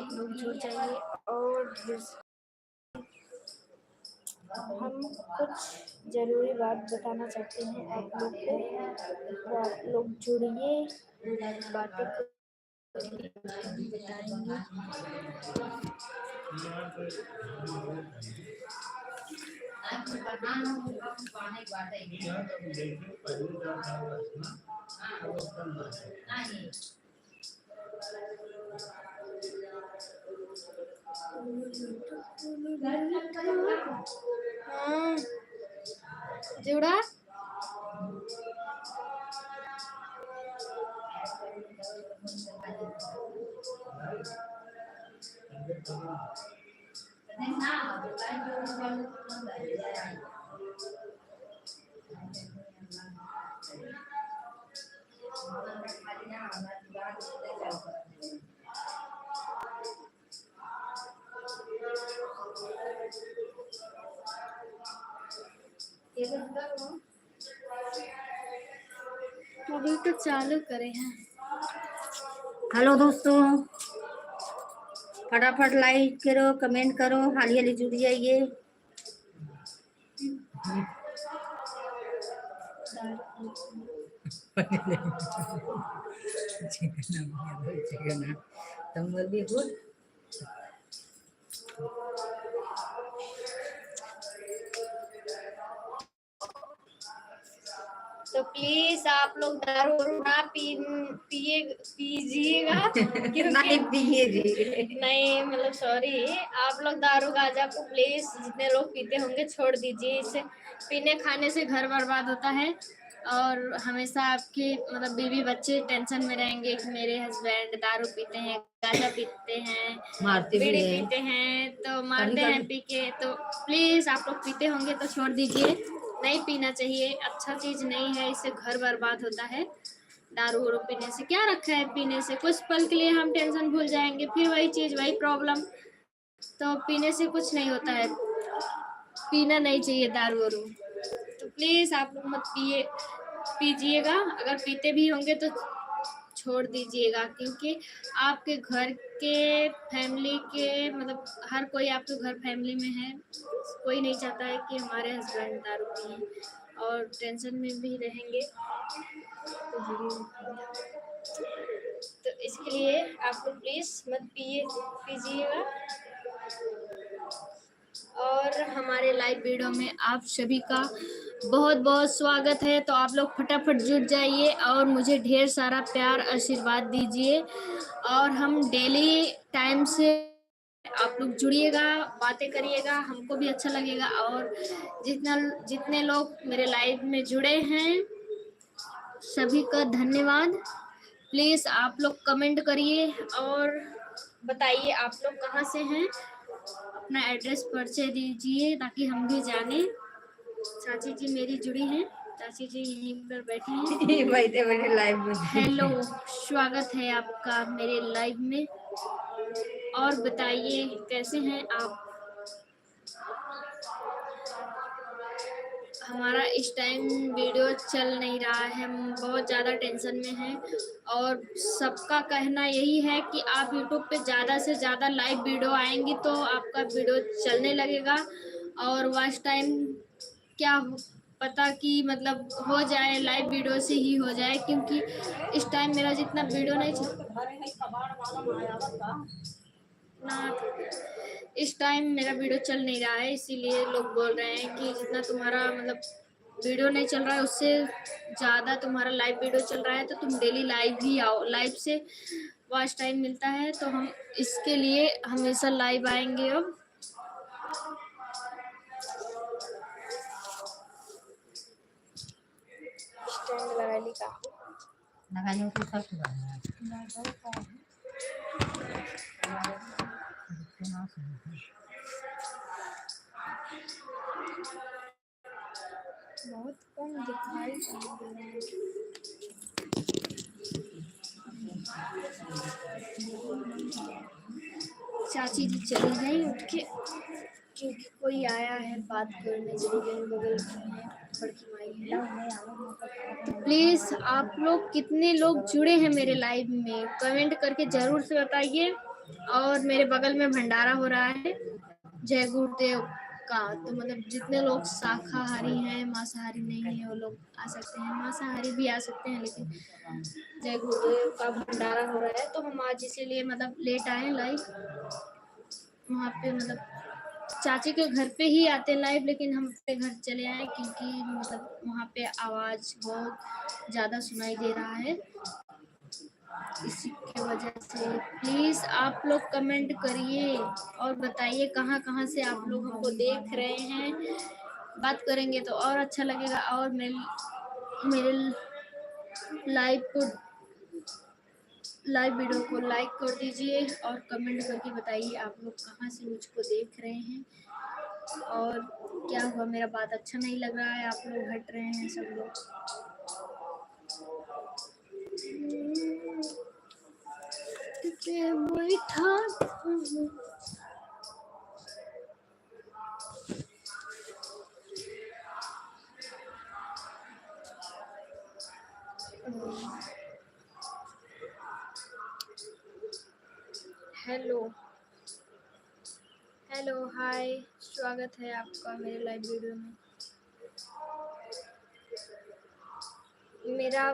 आप लोग जुड़ जाइए। और हम कुछ ज़रूरी बात बताना चाहते हैं आप लोग को, तो आप लोग जुड़िए, बातें बताएंगे। हाँ जुड़ा अभी तो चालू करे हैं। हेलो दोस्तों, फटाफट लाइक करो, कमेंट करो, हाली हाली जुड़ जाइए। तुम भी गुड। तो प्लीज आप लोग दारू ना पीजिएगा नहीं पिए नहीं मतलब सॉरी, आप लोग दारू गांजा को प्लीज जितने लोग पीते होंगे छोड़ दीजिए। इससे पीने खाने से घर बर्बाद होता है और हमेशा आपके मतलब बीवी बच्चे टेंशन में रहेंगे कि मेरे हस्बैंड दारू पीते हैं, गांजा पीते हैं, बीड़ी पीते हैं, तो मारते हैं पी के। तो प्लीज आप लोग पीते होंगे तो छोड़ दीजिए, नहीं पीना चाहिए, अच्छा चीज नहीं है, इससे घर बर्बाद होता है। दारू वारू पीने से क्या रखा है, पीने से कुछ पल के लिए हम टेंशन भूल जाएंगे, फिर वही चीज वही प्रॉब्लम। तो पीने से कुछ नहीं होता है, पीना नहीं चाहिए दारू वारू। तो प्लीज आप लोग मत पीजिएगा, अगर पीते भी होंगे तो छोड़ दीजिएगा, क्योंकि आपके घर के फैमिली के मतलब हर कोई आपके घर फैमिली में है, कोई नहीं चाहता है कि हमारे हस्बैंड दारू पिए और टेंशन में भी रहेंगे। तो इसके लिए आप लोग प्लीज मत पीजिएगा। और हमारे लाइव वीडियो में आप सभी का बहुत बहुत स्वागत है। तो आप लोग फटाफट जुट जाइए और मुझे ढेर सारा प्यार आशीर्वाद दीजिए। और हम डेली टाइम से आप लोग जुड़िएगा, बातें करिएगा, हमको भी अच्छा लगेगा। और जितने लोग मेरे लाइव में जुड़े हैं सभी का धन्यवाद। प्लीज़ आप लोग कमेंट करिए और बताइए आप लोग कहाँ से हैं, अपना एड्रेस परिचय दीजिए ताकि हम भी जाने। चाची जी मेरी जुड़ी हैं, चाची जी यहीं पर बैठी हैं। बैठे बैठे लाइव में। हेलो, स्वागत है आपका मेरे लाइव में। और बताइए कैसे हैं आप। हमारा इस टाइम वीडियो चल नहीं रहा है, हम बहुत ज़्यादा टेंशन में हैं। और सबका कहना यही है कि आप यूट्यूब पे ज़्यादा से ज़्यादा लाइव वीडियो आएंगी तो आपका वीडियो चलने लगेगा। और वॉच टाइम क्या पता कि मतलब हो जाए, लाइव वीडियो से ही हो जाए, क्योंकि इस टाइम मेरा जितना वीडियो नहीं इस टाइम मेरा वीडियो चल नहीं रहा है, इसीलिए लोग बोल रहे हैं कि जितना तुम्हारा मतलब वीडियो नहीं चल रहा है उससे ज़्यादा तुम्हारा लाइव वीडियो चल रहा है, तो तुम डेली लाइव ही आओ, लाइव से वॉच टाइम मिलता है। तो हम इसके लिए हमेशा लाइव आएंगे। अब स्टैंड लगा ली का लगाने को सब बहुत कम दिखाई दे रहा है। चाची जी चली गई उठ के, क्योंकि कोई आया है बात करने, चली गई, बगल में बड़की माई है। तो प्लीज़ आप लोग कितने लोग जुड़े हैं मेरे लाइव में कमेंट करके ज़रूर से बताइए। और मेरे बगल में भंडारा हो रहा है जय गुरुदेव का। तो मतलब जितने लोग शाकाहारी हैं, मांसाहारी नहीं है, वो लोग आ सकते हैं, मांसाहारी भी आ सकते हैं, लेकिन जय गुरुदेव का भंडारा हो रहा है तो हम आज इसीलिए मतलब लेट आए लाइव। वहाँ पे मतलब चाची के घर पे ही आते लाइव, लेकिन हम अपने घर चले आए क्योंकि मतलब वहाँ पे आवाज़ बहुत ज़्यादा सुनाई दे रहा है, इसी की वजह से। प्लीज़ आप लोग कमेंट करिए और बताइए कहाँ कहाँ से आप लोग हमको देख रहे हैं। बात करेंगे तो और अच्छा लगेगा। और मेरे लाइव वीडियो को लाइक कर दीजिए और कमेंट करके बताइए आप लोग कहाँ से मुझको देख रहे हैं। और क्या हुआ, मेरा बात अच्छा नहीं लग रहा है, आप लोग हट रहे हैं सब लोग। बैठा हेलो हेलो हाय, स्वागत है आपका मेरे लाइव वीडियो में। मेरा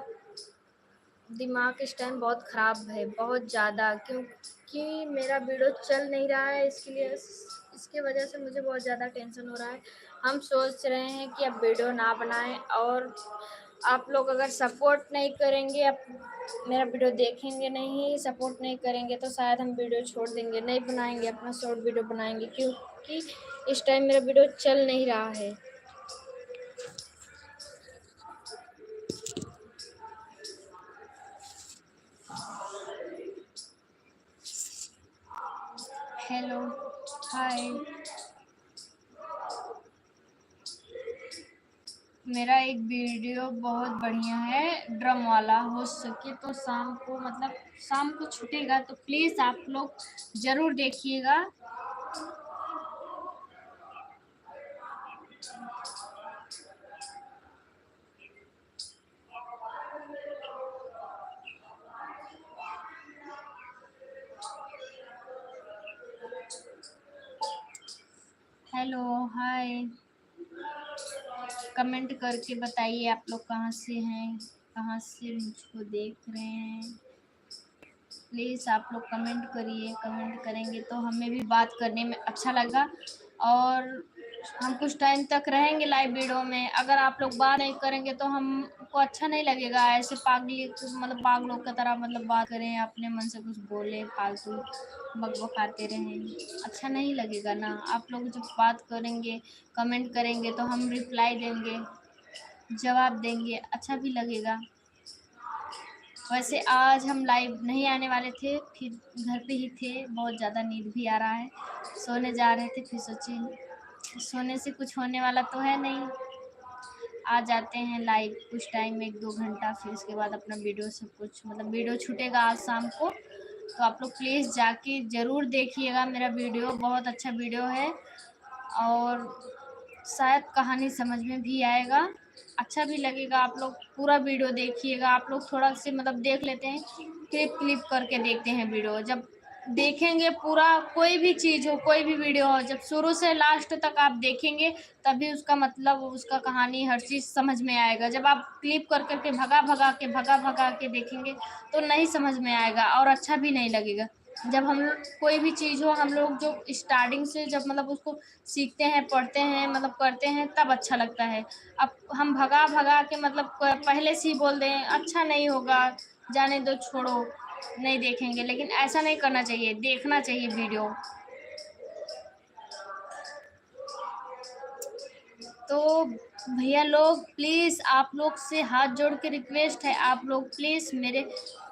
दिमाग इस टाइम बहुत ख़राब है, बहुत ज़्यादा, क्योंकि मेरा वीडियो चल नहीं रहा है, इसकी वजह से मुझे बहुत ज़्यादा टेंशन हो रहा है। हम सोच रहे हैं कि अब वीडियो ना बनाएं, और आप लोग अगर सपोर्ट नहीं करेंगे, अब मेरा वीडियो देखेंगे नहीं, सपोर्ट नहीं करेंगे, तो शायद हम वीडियो छोड़ देंगे, नहीं बनाएंगे, अपना शॉर्ट वीडियो बनाएंगे, क्योंकि इस टाइम मेरा वीडियो चल नहीं रहा है। हेलो हाय, मेरा एक वीडियो बहुत बढ़िया है ड्रम वाला, हो सके तो शाम को, मतलब शाम को छूटेगा तो प्लीज़ आप लोग ज़रूर देखिएगा। हेलो हाय, कमेंट करके बताइए आप लोग कहाँ से हैं, कहाँ से मुझको देख रहे हैं। प्लीज़ आप लोग कमेंट करिए, कमेंट करेंगे तो हमें भी बात करने में अच्छा लगा, और हम कुछ टाइम तक रहेंगे लाइव वीडियो में। अगर आप लोग बात नहीं करेंगे तो हमको अच्छा नहीं लगेगा, ऐसे पागली मतलब पागलों की तरह मतलब बात करें, अपने मन से कुछ बोले, फालतू बकबकाते रहें, अच्छा नहीं लगेगा ना। आप लोग जब बात करेंगे, कमेंट करेंगे तो हम रिप्लाई देंगे, जवाब देंगे, अच्छा भी लगेगा। वैसे आज हम लाइव नहीं आने वाले थे, फिर घर पे ही थे, बहुत ज़्यादा नींद भी आ रहा है, सोने जा रहे थे, फिर सोचे सोने से कुछ होने वाला तो है नहीं, आ जाते हैं लाइव कुछ टाइम, 1-2 घंटा, फिर उसके बाद अपना वीडियो सब कुछ, मतलब वीडियो छूटेगा आज शाम को, तो आप लोग प्लीज़ जाके ज़रूर देखिएगा मेरा वीडियो, बहुत अच्छा वीडियो है, और शायद कहानी समझ में भी आएगा, अच्छा भी लगेगा। आप लोग पूरा वीडियो देखिएगा, आप लोग थोड़ा से मतलब देख लेते हैं, क्लिप करके देखते हैं वीडियो। जब देखेंगे पूरा, कोई भी चीज़ हो, कोई भी वीडियो हो, जब शुरू से लास्ट तक आप देखेंगे तभी उसका मतलब, उसका कहानी, हर चीज़ समझ में आएगा। जब आप क्लिप कर करके भगा भगा के देखेंगे तो नहीं समझ में आएगा और अच्छा भी नहीं लगेगा। जब हम कोई भी चीज़ हो, हम लोग जो स्टार्टिंग से जब मतलब उसको सीखते हैं, पढ़ते हैं, मतलब करते हैं, तब अच्छा लगता है। अब हम भगा भगा के मतलब पहले से ही बोल दें अच्छा नहीं होगा, जाने दो, छोड़ो, नहीं देखेंगे, लेकिन ऐसा नहीं करना चाहिए, देखना चाहिए वीडियो। तो भैया लोग प्लीज़, आप लोग से हाथ जोड़ के रिक्वेस्ट है, आप लोग प्लीज़ मेरे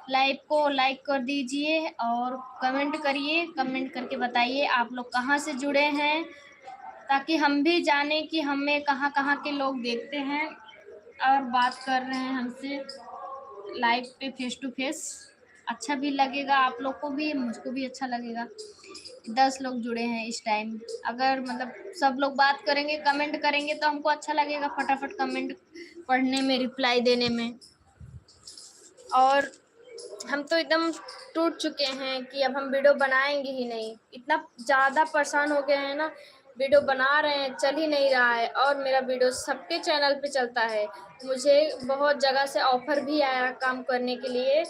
लाइव को लाइक कर दीजिए और कमेंट करिए, कमेंट करके बताइए आप लोग कहाँ से जुड़े हैं, ताकि हम भी जाने कि हमें कहाँ कहाँ के लोग देखते हैं और बात कर रहे हैं हमसे लाइव पे, फेस टू फेस। अच्छा भी लगेगा, आप लोग को भी, मुझको भी अच्छा लगेगा। 10 लोग जुड़े हैं इस टाइम, अगर मतलब सब लोग बात करेंगे, कमेंट करेंगे तो हमको अच्छा लगेगा, फटाफट कमेंट पढ़ने में, रिप्लाई देने में। और हम तो एकदम टूट चुके हैं कि अब हम वीडियो बनाएंगे ही नहीं। इतना ज़्यादा परेशान हो गए हैं ना, वीडियो बना रहे हैं चल ही नहीं रहा है, और मेरा वीडियो सबके चैनल पे चलता है। मुझे बहुत जगह से ऑफ़र भी आया काम करने के लिए।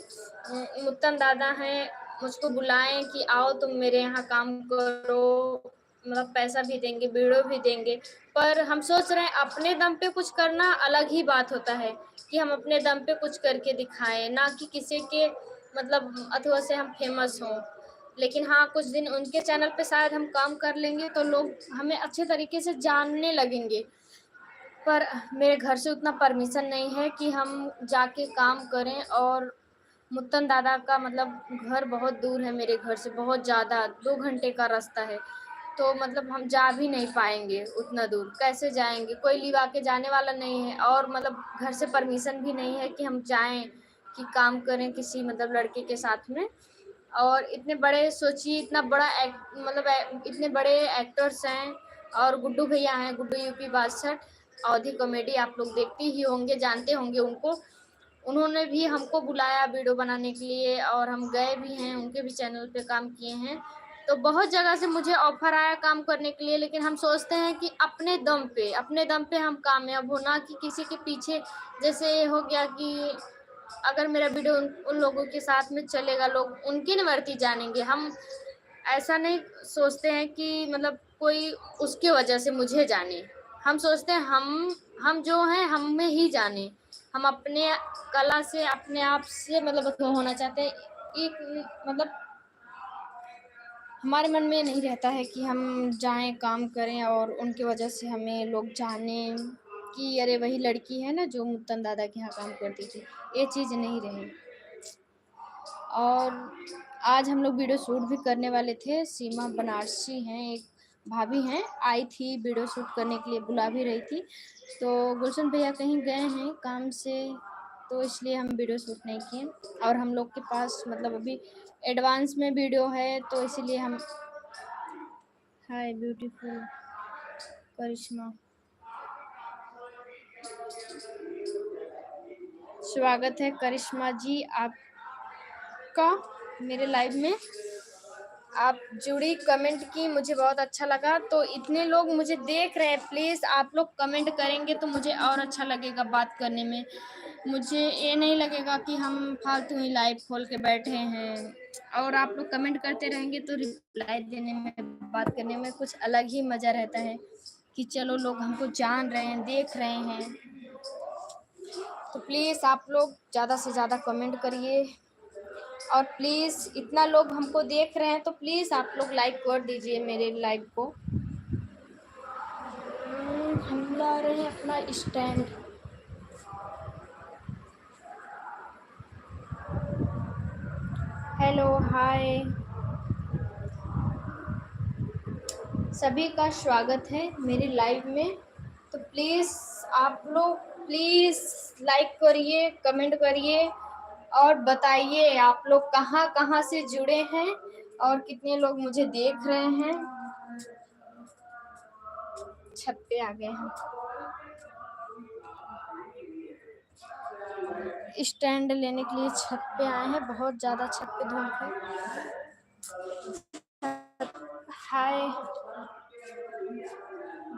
मुत्तन दादा हैं, मुझको बुलाएं कि आओ तुम मेरे यहाँ काम करो, मतलब पैसा भी देंगे, वीडियो भी देंगे। पर हम सोच रहे हैं अपने दम पे कुछ करना अलग ही बात होता है, कि हम अपने दम पे कुछ करके दिखाएं, ना कि किसी के मतलब अथवा से हम फेमस हों। लेकिन हाँ, कुछ दिन उनके चैनल पे शायद हम काम कर लेंगे तो लोग हमें अच्छे तरीके से जानने लगेंगे। पर मेरे घर से उतना परमिशन नहीं है कि हम जाके काम करें, और मुत्तन दादा का मतलब घर बहुत दूर है मेरे घर से, बहुत ज़्यादा 2 घंटे का रास्ता है। तो मतलब हम जा भी नहीं पाएँगे उतना दूर, कैसे जाएँगे? कोई लिवा के जाने वाला नहीं है, और मतलब घर से परमिशन भी नहीं है कि हम जाएँ, कि काम करें किसी मतलब लड़के के साथ में। और इतने बड़े सोचिए, इतना बड़ा इतने बड़े एक्टर्स हैं, और गुड्डू भैया हैं, गुड्डू यूपी 62, अवधी कॉमेडी आप लोग देखते ही होंगे, जानते होंगे उनको। उन्होंने भी हमको बुलाया वीडियो बनाने के लिए, और हम गए भी हैं, उनके भी चैनल पे काम किए हैं। तो बहुत जगह से मुझे ऑफ़र आया काम करने के लिए, लेकिन हम सोचते हैं कि अपने दम पे हम कामयाब हो, ना कि किसी के पीछे। जैसे हो गया कि अगर मेरा वीडियो उन लोगों के साथ में चलेगा, लोग उनकी न मर्ज़ी जानेंगे। हम ऐसा नहीं सोचते हैं कि मतलब कोई उसकी वजह से मुझे जाने। हम सोचते हैं हम जो हैं हम में ही जाने। हम अपने कला से, अपने आप से मतलब वो होना चाहते हैं। एक मतलब हमारे मन में नहीं रहता है कि हम जाएँ काम करें और उनकी वजह से हमें लोग जानें कि अरे वही लड़की है ना जो मुत्तन दादा के यहाँ काम करती थी। ये चीज़ नहीं रही। और आज हम लोग वीडियो शूट भी करने वाले थे। सीमा बनारसी हैं, एक भाभी हैं, आई थी वीडियो शूट करने के लिए, बुला भी रही थी। तो गुलशन भैया कहीं गए हैं काम से, तो इसलिए हम वीडियो शूट नहीं किए। और हम लोग के पास मतलब अभी एडवांस में वीडियो है, तो इसीलिए हम हाय ब्यूटीफुल करिश्मा, स्वागत है करिश्मा जी आपका मेरे लाइव में। आप जुड़ी, कमेंट की, मुझे बहुत अच्छा लगा। तो इतने लोग मुझे देख रहे हैं, प्लीज़ आप लोग कमेंट करेंगे तो मुझे और अच्छा लगेगा बात करने में। मुझे ये नहीं लगेगा कि हम फालतू ही लाइव खोल के बैठे हैं। और आप लोग कमेंट करते रहेंगे तो रिप्लाई देने में, बात करने में कुछ अलग ही मज़ा रहता है, कि चलो लोग हमको जान रहे हैं, देख रहे हैं। तो प्लीज़ आप लोग ज़्यादा से ज़्यादा कमेंट करिए, और प्लीज़ इतना लोग हमको देख रहे हैं तो प्लीज़ आप लोग लाइक कर दीजिए मेरे लाइव को। हम ला रहे हैं अपना स्टैंड। हेलो हाय, सभी का स्वागत है मेरे लाइव में। तो प्लीज़ आप लोग प्लीज़ लाइक करिए, कमेंट करिए, और बताइए आप लोग कहाँ कहाँ से जुड़े हैं और कितने लोग मुझे देख रहे हैं। छत पे आ गए हैं, स्टैंड लेने के लिए छत पे आए हैं। बहुत ज़्यादा छत पे धूप है। हाय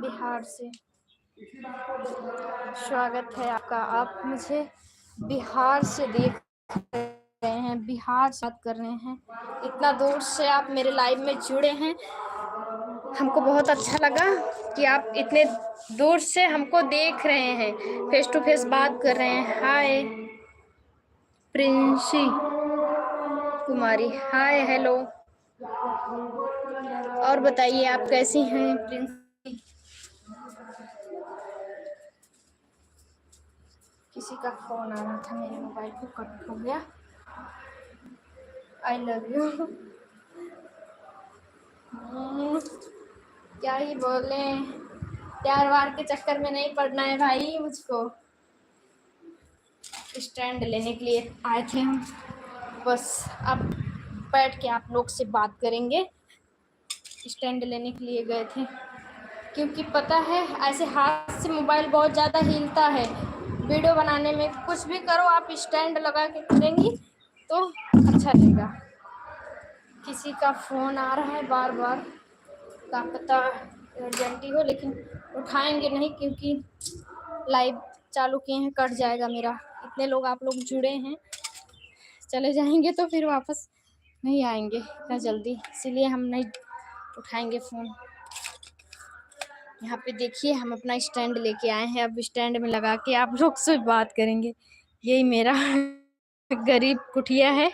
बिहार से, स्वागत है आपका। आप मुझे बिहार से देख रहे हैं, बिहार से बात कर रहे हैं, इतना दूर से आप मेरे लाइव में जुड़े हैं। हमको बहुत अच्छा लगा कि आप इतने दूर से हमको देख रहे हैं, फेस टू फेस बात कर रहे हैं। हाय प्रिंसी कुमारी, हाय हेलो। और बताइए आप कैसी हैं प्रिंसी? किसी का फोन आ रहा था, मेरे मोबाइल को कट हो गया। आई लव यू। क्या ही बोले, प्यार वार के चक्कर में नहीं पड़ना है भाई मुझको। स्टैंड लेने के लिए आए थे हम, बस अब बैठ के आप लोग से बात करेंगे। स्टैंड लेने के लिए गए थे, क्योंकि पता है ऐसे हाथ से मोबाइल बहुत ज़्यादा हिलता है वीडियो बनाने में। कुछ भी करो आप स्टैंड लगा के करेंगी तो अच्छा रहेगा। किसी का फ़ोन आ रहा है बार बार, क्या पता अर्जेंटी हो, लेकिन उठाएंगे नहीं क्योंकि लाइव चालू किए हैं, कट जाएगा मेरा। इतने लोग आप लोग जुड़े हैं, चले जाएंगे तो फिर वापस नहीं आएंगे इतना जल्दी, इसीलिए हम नहीं उठाएंगे फ़ोन। यहाँ पे देखिए हम अपना स्टैंड लेके आए हैं, अब स्टैंड में लगा के आप लोग से बात करेंगे। यही मेरा गरीब कुटिया है।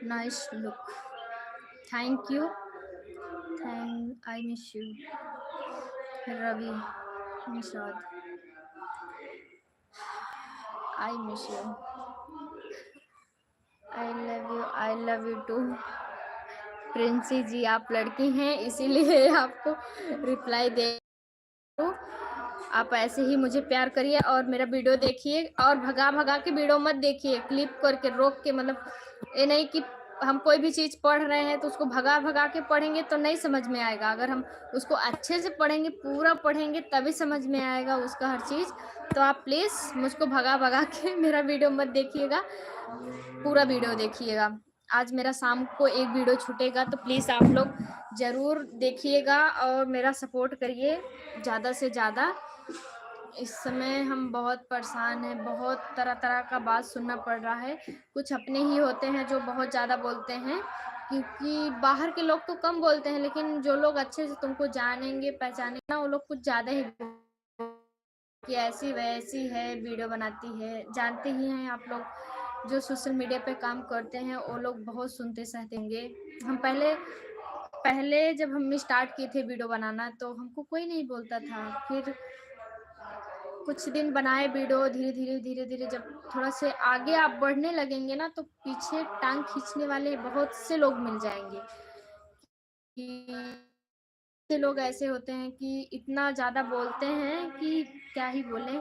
Nice look, thank you, I miss you Ravi Nishad, I miss you, I love you too. Princy ji आप लड़की हैं इसीलिए आपको रिप्लाई दे, आप ऐसे ही मुझे प्यार करिए और मेरा वीडियो देखिए, और भगा भगा के वीडियो मत देखिए, क्लिप करके रोक के, मतलब ये नहीं कि हम कोई भी चीज़ पढ़ रहे हैं तो उसको भगा भगा के पढ़ेंगे तो नहीं समझ में आएगा। अगर हम उसको अच्छे से पढ़ेंगे, पूरा पढ़ेंगे, तभी समझ में आएगा उसका हर चीज़। तो आप प्लीज़ मुझको भगा भगा के मेरा वीडियो मत देखिएगा, पूरा वीडियो देखिएगा। आज मेरा शाम को एक वीडियो छूटेगा तो प्लीज़ आप लोग ज़रूर देखिएगा और मेरा सपोर्ट करिए ज़्यादा से ज़्यादा। इस समय हम बहुत परेशान हैं, बहुत तरह तरह का बात सुनना पड़ रहा है। कुछ अपने ही होते हैं जो बहुत ज़्यादा बोलते हैं, क्योंकि बाहर के लोग तो कम बोलते हैं, लेकिन जो लोग अच्छे से तुमको जानेंगे पहचानेंगे ना, वो लोग कुछ ज़्यादा ही कि ऐसी वैसी है, वीडियो बनाती है। जानते ही हैं आप लोग जो सोशल मीडिया पे काम करते हैं वो लोग बहुत सुनते सहते होंगे। हम पहले पहले जब हम स्टार्ट किए थे वीडियो बनाना तो हमको कोई नहीं बोलता था, फिर कुछ दिन बनाए वीडियो, धीरे धीरे जब थोड़ा से आगे आप बढ़ने लगेंगे ना तो पीछे टांग खींचने वाले बहुत से लोग मिल जाएंगे। कि से लोग ऐसे होते हैं कि इतना ज़्यादा बोलते हैं कि क्या ही बोले।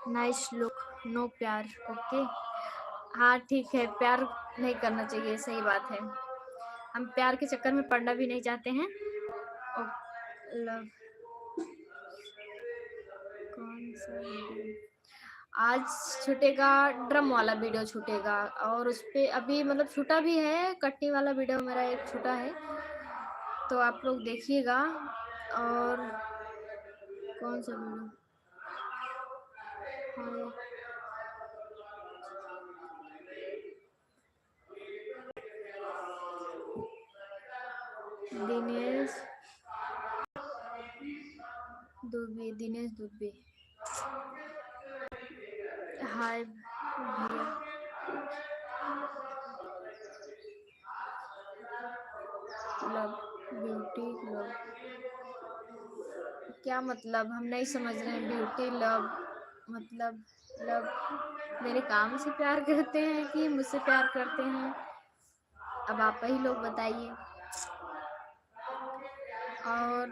नाइस लुक, नो प्यार, ओके। हाँ ठीक है, प्यार नहीं करना चाहिए, सही बात है। हम प्यार के चक्कर में पड़ना भी नहीं चाहते हैं। लव कौन सा वीडियो आज छूटेगा? ड्रम वाला वीडियो छूटेगा, और उस पे अभी मतलब छूटा भी है, कटनी वाला वीडियो मेरा एक छूटा है, तो आप लोग देखिएगा। और कौन सा वीडियो? हाँ, दिनेश दुबे, हाय भैया, लव ब्यूटी लव, क्या मतलब हम नहीं समझ रहे हैं। ब्यूटी लव मतलब लव मेरे काम से प्यार करते हैं कि मुझसे प्यार करते हैं? अब आप ही लोग बताइए। और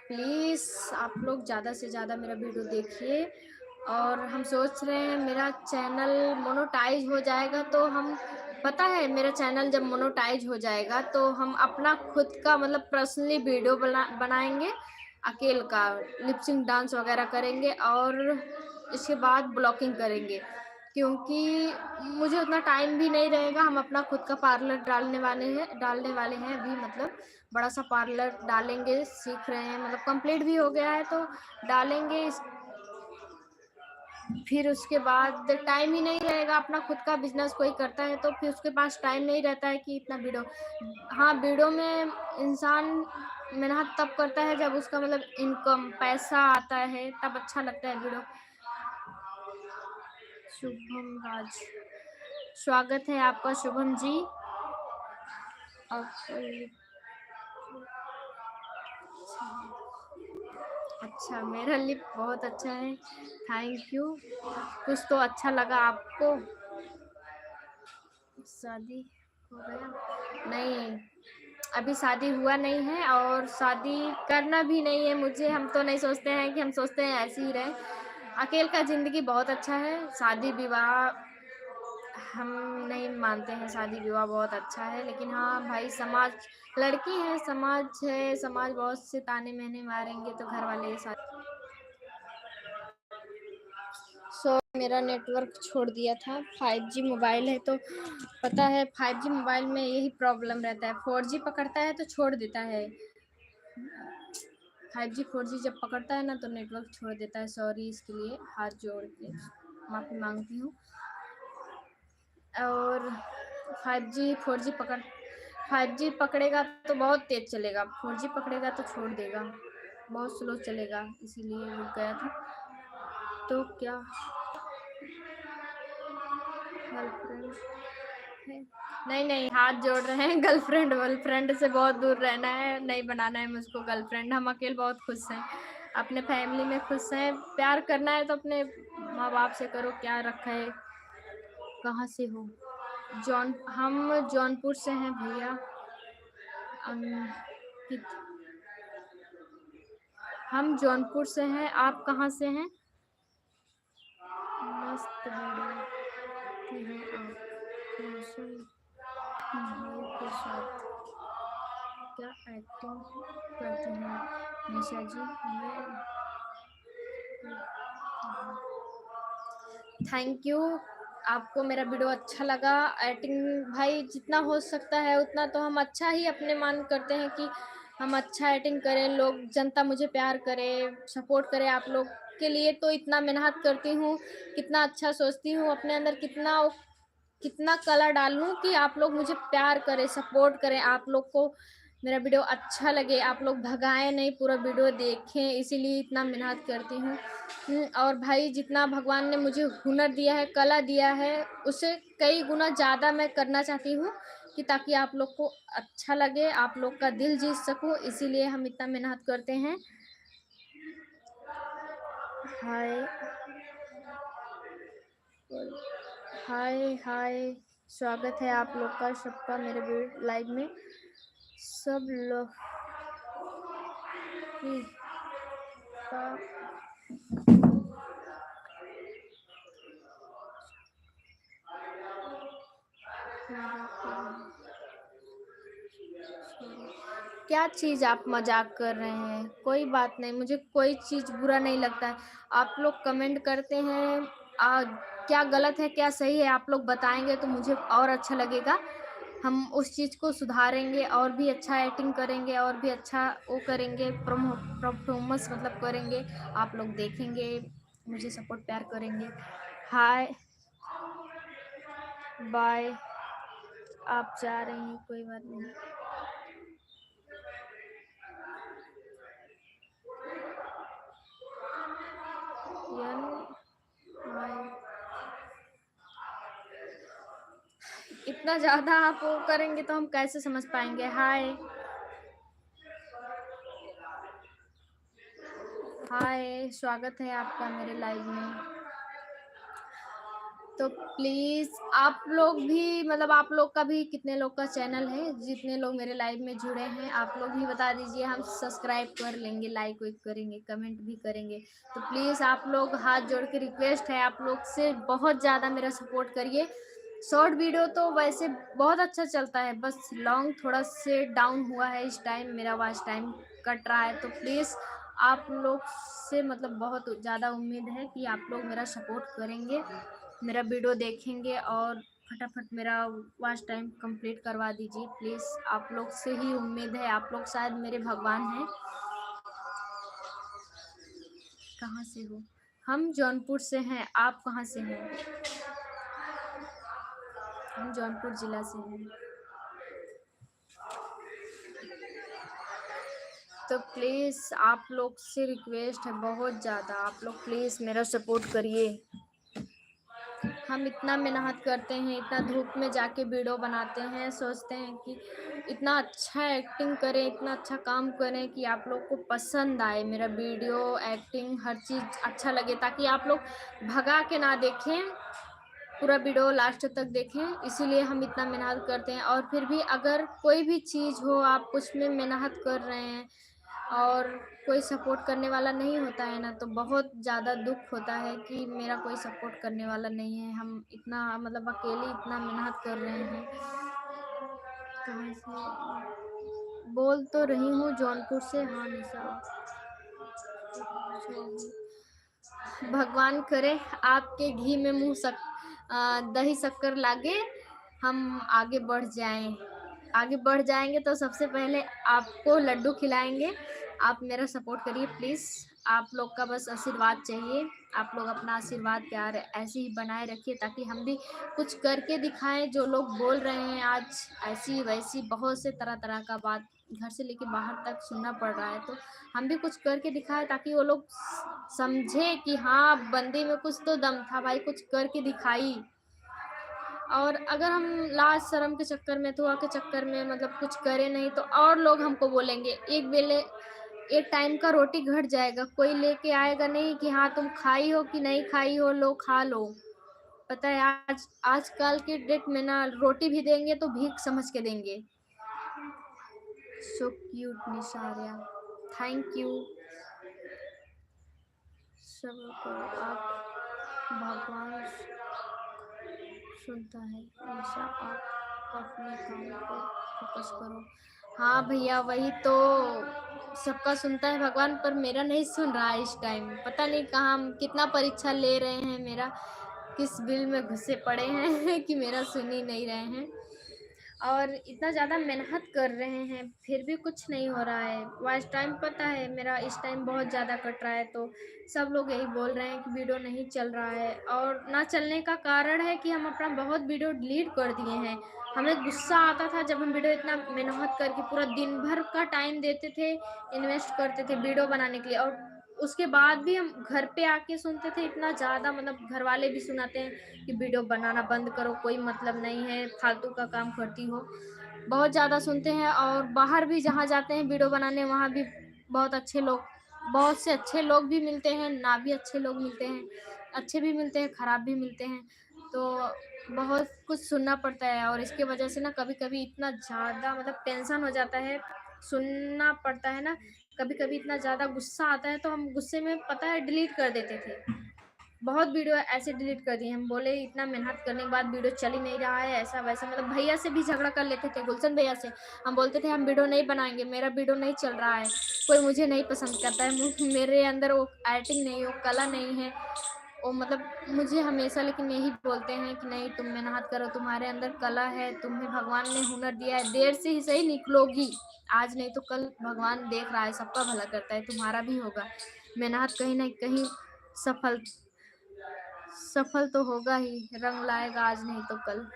प्लीज़ आप लोग ज़्यादा से ज़्यादा मेरा वीडियो देखिए। और हम सोच रहे हैं मेरा चैनल मोनेटाइज हो जाएगा तो हम, पता है मेरा चैनल जब मोनेटाइज हो जाएगा तो हम अपना खुद का मतलब पर्सनली वीडियो बनाएंगे, अकेले का लिप सिंक डांस वगैरह करेंगे, और इसके बाद ब्लॉगिंग करेंगे, क्योंकि मुझे उतना टाइम भी नहीं रहेगा। हम अपना खुद का पार्लर डालने वाले हैं अभी, मतलब बड़ा सा पार्लर डालेंगे, सीख रहे हैं, मतलब कंप्लीट भी हो गया है तो डालेंगे। फिर उसके बाद टाइम ही नहीं रहेगा। अपना खुद का बिजनेस कोई करता है तो फिर उसके पास टाइम नहीं रहता है कि इतना वीडियो। हाँ, वीडियो में इंसान मेहनत तब करता है जब उसका मतलब इनकम पैसा आता है, तब अच्छा लगता है वीडियो। शुभम राज, स्वागत है आपका शुभम जी। अच्छा, मेरा लिप बहुत अच्छा है, थैंक यू। कुछ तो अच्छा लगा आपको। शादी हो गया? नहीं, अभी शादी हुआ नहीं है और शादी करना भी नहीं है मुझे। हम तो नहीं सोचते हैं कि, हम सोचते हैं ऐसे ही रहें। अकेले का ज़िंदगी बहुत अच्छा है, शादी विवाह हम नहीं मानते हैं शादी विवाह बहुत अच्छा है, लेकिन हाँ भाई समाज, लड़की है, समाज बहुत से ताने मैंने मारेंगे तो घर वाले ये साथ। मेरा नेटवर्क छोड़ दिया था। 5G मोबाइल है तो पता है 5G मोबाइल में यही प्रॉब्लम रहता है, 4G पकड़ता है तो छोड़ देता है। 5G 4G जब पकड़ता है ना तो नेटवर्क छोड़ देता है। सॉरी इसके लिए हाथ जोड़ के माफ़ी मांगती हूँ। और 5G पकड़ेगा तो बहुत तेज चलेगा, 4G पकड़ेगा तो छोड़ देगा, बहुत स्लो चलेगा, इसीलिए रुक गया था। तो क्या गर्लफ्रेंड है? नहीं हाथ जोड़ रहे हैं, गर्लफ्रेंड से बहुत दूर रहना है, नहीं बनाना है मुझको गर्लफ्रेंड। हम अकेले बहुत खुश हैं, अपने फैमिली में खुश हैं। प्यार करना है तो अपने माँ बाप से करो, क्या रखा है। कहाँ से हो? हम जौनपुर से हैं भैया। अंकित, हम जौनपुर से हैं, आप कहाँ से हैं? मस्त वीडियो की हैं आप, रोशन भाई के साथ क्या एक्टिंग करती हैं निशा जी? थैंक यू, आपको मेरा वीडियो अच्छा लगा। एक्टिंग भाई जितना हो सकता है उतना तो हम अच्छा ही अपने मान करते हैं कि हम अच्छा एक्टिंग करें, लोग जनता मुझे प्यार करे, सपोर्ट करे। आप लोग के लिए तो इतना मेहनत करती हूँ, कितना अच्छा सोचती हूँ अपने अंदर, कितना कितना कला डालूं कि आप लोग मुझे प्यार करें, सपोर्ट करें, आप लोग को मेरा वीडियो अच्छा लगे, आप लोग भगाएं नहीं, पूरा वीडियो देखें, इसीलिए इतना मेहनत करती हूँ। और भाई जितना भगवान ने मुझे हुनर दिया है, कला दिया है, उससे कई गुना ज़्यादा मैं करना चाहती हूँ कि ताकि आप लोग को अच्छा लगे, आप लोग का दिल जीत सकूं, इसीलिए हम इतना मेहनत करते हैं। हाय हाय, स्वागत है आप लोग का सबका मेरे लाइव में। सब लोग का क्या चीज़ आप मजाक कर रहे हैं? कोई बात नहीं, मुझे कोई चीज़ बुरा नहीं लगता है। आप लोग कमेंट करते हैं, क्या गलत है क्या सही है आप लोग बताएंगे तो मुझे और अच्छा लगेगा। हम उस चीज़ को सुधारेंगे और भी अच्छा एक्टिंग करेंगे और भी अच्छा वो करेंगे, परफॉर्मेंस मतलब करेंगे। आप लोग देखेंगे, मुझे सपोर्ट प्यार करेंगे। हाय बाय, आप जा रही हैं कोई बात नहीं। इतना ज़्यादा आप वो करेंगे तो हम कैसे समझ पाएंगे। हाय, स्वागत है आपका मेरे लाइव में। तो प्लीज़ आप लोग भी, मतलब आप लोग का भी कितने लोग का चैनल है, जितने लोग मेरे लाइव में जुड़े हैं आप लोग भी बता दीजिए, हम सब्सक्राइब कर लेंगे, लाइक वाइक करेंगे, कमेंट भी करेंगे। तो प्लीज़ आप लोग, हाथ जोड़ के रिक्वेस्ट है आप लोग से, बहुत ज़्यादा मेरा सपोर्ट करिए। शॉर्ट वीडियो तो वैसे बहुत अच्छा चलता है, बस लॉन्ग थोड़ा से डाउन हुआ है इस टाइम, मेरा वॉच टाइम कट रहा है। तो प्लीज़ आप लोग से मतलब बहुत ज़्यादा उम्मीद है कि आप लोग मेरा सपोर्ट करेंगे, मेरा वीडियो देखेंगे और फटाफट मेरा वॉच टाइम कंप्लीट करवा दीजिए प्लीज़। आप लोग से ही उम्मीद है, आप लोग शायद मेरे भगवान हैं। कहाँ से हो? हम जौनपुर से हैं, आप कहाँ से हैं? हम जौनपुर ज़िला से हैं। तो प्लीज़ आप लोग से रिक्वेस्ट है बहुत ज़्यादा, आप लोग प्लीज़ मेरा सपोर्ट करिए। हम इतना मेहनत करते हैं, इतना धूप में जाके वीडियो बनाते हैं, सोचते हैं कि इतना अच्छा एक्टिंग करें, इतना अच्छा काम करें कि आप लोग को पसंद आए, मेरा वीडियो एक्टिंग हर चीज़ अच्छा लगे, ताकि आप लोग भगा के ना देखें, पूरा वीडियो लास्ट तक देखें। इसीलिए हम इतना मेहनत करते हैं। और फिर भी अगर कोई भी चीज़ हो, आप उसमें मेहनत कर रहे हैं, और कोई सपोर्ट करने वाला नहीं होता है ना, तो बहुत ज़्यादा दुःख होता है कि मेरा कोई सपोर्ट करने वाला नहीं है। हम इतना मतलब अकेले इतना मेहनत कर रहे हैं। कहाँ से बोल तो रही हूँ, जौनपुर से। हाँ निशा, भगवान करे आपके घी में दही शक्कर लागे, हम आगे बढ़ जाएं। आगे बढ़ जाएंगे तो सबसे पहले आपको लड्डू खिलाएंगे। आप मेरा सपोर्ट करिए प्लीज़। आप लोग का बस आशीर्वाद चाहिए। आप लोग अपना आशीर्वाद प्यार ऐसे ही बनाए रखिए, ताकि हम भी कुछ करके दिखाएं। जो लोग बोल रहे हैं आज ऐसी वैसी बहुत से तरह तरह का बात घर से लेके बाहर तक सुनना पड़ रहा है, तो हम भी कुछ करके दिखाएं, ताकि वो लोग समझे कि हाँ बंदे में कुछ तो दम था भाई, कुछ करके दिखाई। और अगर हम लाज शर्म के चक्कर में, थुआ के चक्कर में मतलब कुछ करे नहीं, तो और लोग हमको बोलेंगे। एक टाइम का रोटी घट जाएगा, कोई लेके आएगा नहीं कि हाँ तुम खाई हो कि नहीं खाई हो, लो खा लो। पता है आजकल के डेट में ना रोटी भी देंगे तो भीख समझ के देंगे। So cute Nisharia, thank you. सब करो आप, भगवान सुनता है। निशा आप अपने काम पर फोकस करो। हाँ भैया वही तो, सबका सुनता है भगवान, पर मेरा नहीं सुन रहा है इस टाइम। पता नहीं कहाँ हम कितना परीक्षा ले रहे हैं, मेरा किस बिल में घुसे पड़े हैं कि मेरा सुन ही नहीं रहे हैं। और इतना ज़्यादा मेहनत कर रहे हैं फिर भी कुछ नहीं हो रहा है। वॉइस टाइम पता है मेरा इस टाइम बहुत ज़्यादा कट रहा है, तो सब लोग यही बोल रहे हैं कि वीडियो नहीं चल रहा है। और ना चलने का कारण है कि हम अपना बहुत वीडियो डिलीट कर दिए हैं। हमें गुस्सा आता था जब हम वीडियो इतना मेहनत करके पूरा दिन भर का टाइम देते थे, इन्वेस्ट करते थे वीडियो बनाने के लिए, और उसके बाद भी हम घर पे आके सुनते थे इतना ज़्यादा। मतलब घर वाले भी सुनाते हैं कि वीडियो बनाना बंद करो, कोई मतलब नहीं है, फालतू का काम करती हो। बहुत ज़्यादा सुनते हैं। और बाहर भी जहाँ जाते हैं वीडियो बनाने, वहाँ भी बहुत से अच्छे लोग भी मिलते हैं, ना भी अच्छे लोग मिलते हैं, अच्छे भी मिलते हैं, ख़राब भी मिलते हैं। तो बहुत कुछ सुनना पड़ता है, और इसके वजह से ना कभी कभी इतना ज़्यादा मतलब टेंशन हो जाता है, सुनना पड़ता है ना। कभी कभी इतना ज़्यादा गुस्सा आता है, तो हम गुस्से में पता है डिलीट कर देते थे। बहुत वीडियो ऐसे डिलीट कर दिए। हम बोले इतना मेहनत करने के बाद वीडियो चल ही नहीं रहा है, ऐसा वैसा। मतलब भैया से भी झगड़ा कर लेते थे, गुलशन भैया से। हम बोलते थे हम वीडियो नहीं बनाएंगे, मेरा वीडियो नहीं चल रहा है, कोई मुझे नहीं पसंद करता है, मेरे अंदर वो एक्टिंग नहीं, वो कला नहीं है, वो मतलब मुझे हमेशा लेकिन यही बोलते हैं कि नहीं तुम मेहनत करो, तुम्हारे अंदर कला है, तुम्हें भगवान ने हुनर दिया है, देर से ही सही निकलोगी, आज नहीं तो कल भगवान देख रहा है, सबका भला करता है, तुम्हारा भी होगा। मेहनत कहीं ना कहीं सफल सफल तो होगा ही, रंग लाएगा आज नहीं तो कल।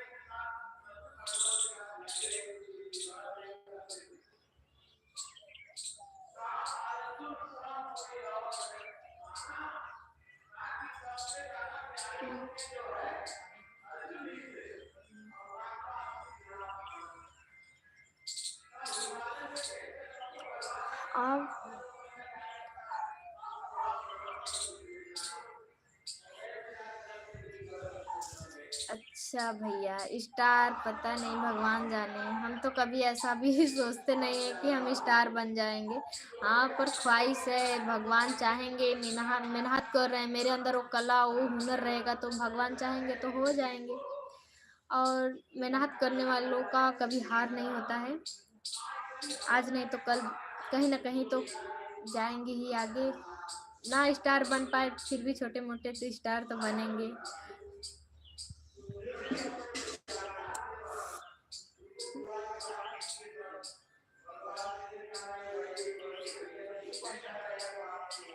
अब अच्छा भैया, स्टार पता नहीं भगवान जाने, हम तो कभी ऐसा भी सोचते नहीं है कि हम स्टार बन जाएंगे। हाँ पर ख्वाहिश है, भगवान चाहेंगे, मेहनत मेहनत कर रहे हैं, मेरे अंदर वो कला वो हुनर रहेगा तो भगवान चाहेंगे तो हो जाएंगे। और मेहनत करने वालों का कभी हार नहीं होता है, आज नहीं तो कल कहीं ना कहीं तो जाएंगे ही आगे। ना स्टार बन पाए फिर भी छोटे मोटे तो स्टार तो बनेंगे।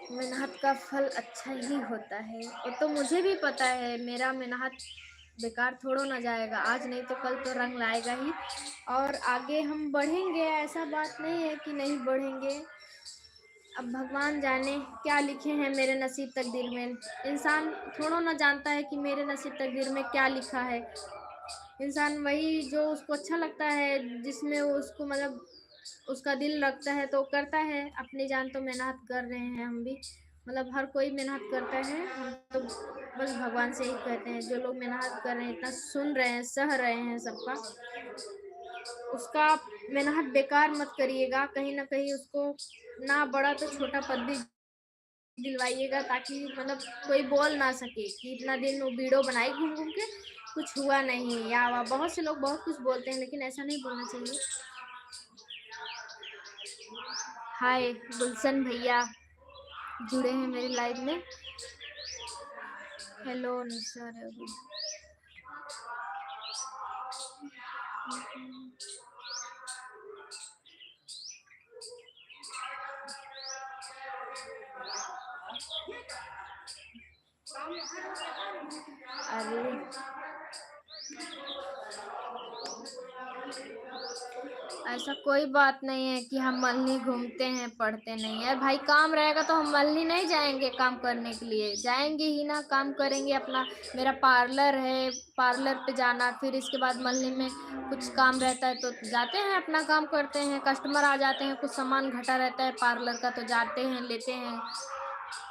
मेहनत का फल अच्छा ही होता है, वो तो मुझे भी पता है, मेरा मेहनत बेकार थोड़ो ना जाएगा, आज नहीं तो कल तो रंग लाएगा ही। और आगे हम बढ़ेंगे, ऐसा बात नहीं है कि नहीं बढ़ेंगे। अब भगवान जाने क्या लिखे हैं मेरे नसीब तकदीर में। इंसान थोड़ो ना जानता है कि मेरे नसीब तकदीर में क्या लिखा है। इंसान वही जो उसको अच्छा लगता है, जिसमें उसको मतलब उसका दिल लगता है तो करता है। अपनी जान तो मेहनत कर रहे हैं हम भी, मतलब हर कोई मेहनत करता है। हम तो बस भगवान से ही कहते हैं, जो लोग मेहनत कर रहे हैं, इतना सुन रहे हैं, सह रहे हैं सबका, उसका आप मेहनत बेकार मत करिएगा, कहीं ना कहीं उसको ना बड़ा तो छोटा पद भी दिलवाइएगा, ताकि मतलब कोई बोल ना सके कि इतना दिन वो वीडियो बनाई घूम घूम के कुछ हुआ नहीं। या बहुत से लोग बहुत कुछ बोलते हैं, लेकिन ऐसा नहीं बोलना चाहिए। हाय गुलशन भैया जुड़े हैं मेरी लाइव में। हेलो निशा रवि। अरे ऐसा कोई बात नहीं है कि हम मल्ली घूमते हैं पढ़ते नहीं है भाई। काम रहेगा तो हम मल्ली नहीं जाएंगे काम करने के लिए, जाएंगे ही ना, काम करेंगे अपना। मेरा पार्लर है, पार्लर पे जाना, फिर इसके बाद मल्ली में कुछ काम रहता है तो जाते हैं अपना काम करते हैं। कस्टमर आ जाते हैं, कुछ सामान घटा रहता है पार्लर का तो जाते हैं लेते हैं,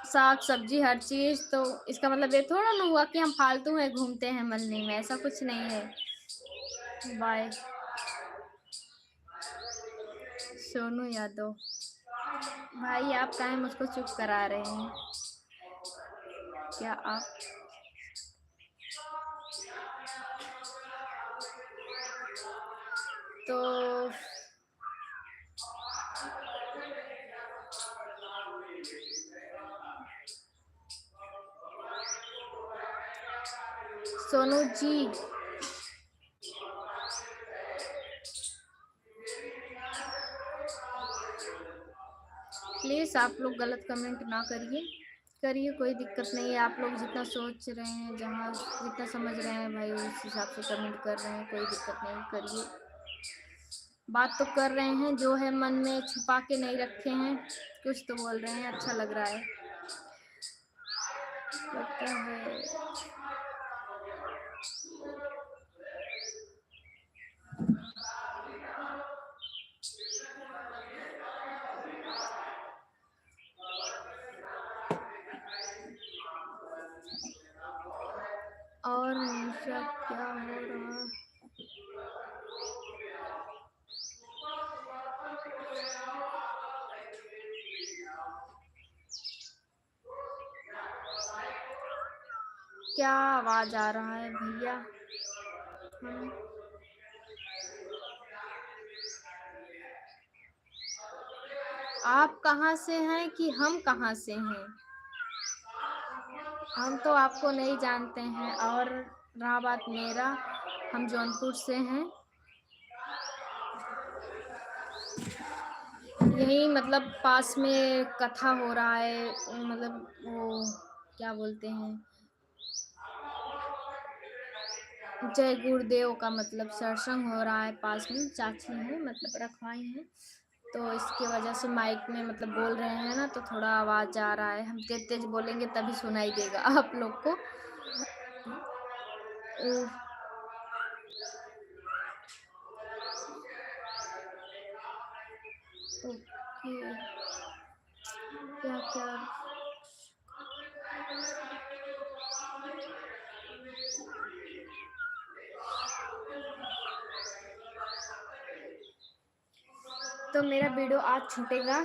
साग सब्जी हर चीज़। तो इसका मतलब ये थोड़ा ना हुआ कि हम फालतू में घूमते हैं मल्ली में, ऐसा कुछ नहीं है। बाय सोनू यादव। भाई आप काहे मुझको चुप करा रहे हैं? क्या आप तो सोनू जी प्लीज़ आप लोग गलत कमेंट ना करिए, करिए कोई दिक्कत नहीं है। आप लोग जितना सोच रहे हैं, जहाँ जितना समझ रहे हैं भाई उस हिसाब से कमेंट कर रहे हैं, कोई दिक्कत नहीं, करिए। बात तो कर रहे हैं, जो है मन में छुपा के नहीं रखे हैं, कुछ तो बोल रहे हैं, अच्छा लग रहा है लगता है। और निशा क्या हो रहा? क्या आवाज आ रहा है भैया? आप कहाँ से हैं कि हम कहाँ से हैं? हम तो आपको नहीं जानते हैं। और रहा बात मेरा, हम जौनपुर से हैं। यही मतलब पास में कथा हो रहा है, मतलब वो क्या बोलते हैं, जय गुरुदेव का मतलब सत्संग हो रहा है पास में। चाची हैं मतलब रखवाई हैं, तो इसके वजह से माइक में मतलब बोल रहे हैं ना, तो थोड़ा आवाज आ रहा है। हम तेज तेज बोलेंगे तभी सुनाई देगा आप लोग को। ओके क्या क्या तो मेरा वीडियो आज छूटेगा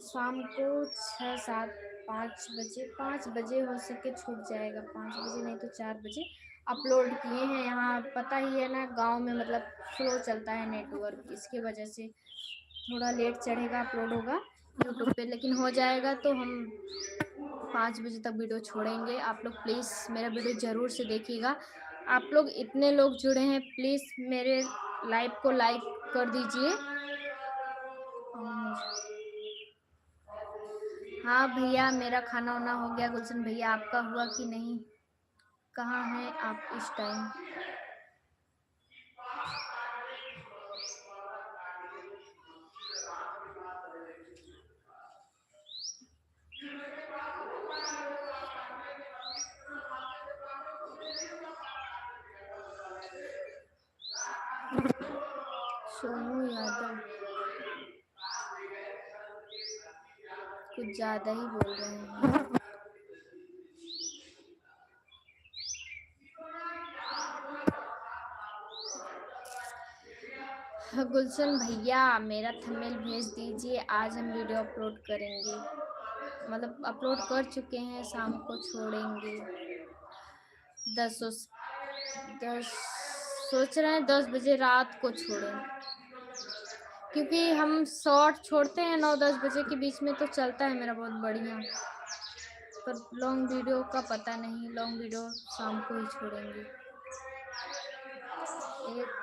शाम को 6 7 5 बजे, 5 बजे हो सके छूट जाएगा, 5 बजे नहीं तो 4 बजे अपलोड किए हैं। यहाँ पता ही है ना गांव में मतलब स्लो चलता है नेटवर्क, इसके वजह से थोड़ा लेट चढ़ेगा, अपलोड होगा यूट्यूब पे, लेकिन हो जाएगा। तो हम 5 बजे तक वीडियो छोड़ेंगे। आप लोग प्लीज़ मेरा वीडियो ज़रूर से देखिएगा। आप लोग इतने लोग जुड़े हैं, प्लीज़ मेरे लाइव को लाइक कर दीजिए। हाँ भैया मेरा खाना वाना हो गया। गुलशन भैया आपका हुआ कि नहीं? कहाँ हैं आप इस टाइम? सोनू यादव कुछ ज़्यादा ही बोल रहे हैं। गुलशन भैया मेरा थंबनेल भेज दीजिए, आज हम वीडियो अपलोड करेंगे। मतलब अपलोड कर चुके हैं, शाम को छोड़ेंगे। 10 10 सोच रहे हैं 10 बजे रात को छोड़ें, क्योंकि हम शॉर्ट छोड़ते हैं 9-10 बजे के बीच में, तो चलता है मेरा बहुत बढ़िया। पर लॉन्ग वीडियो का पता नहीं, लॉन्ग वीडियो शाम को ही छोड़ेंगे। एक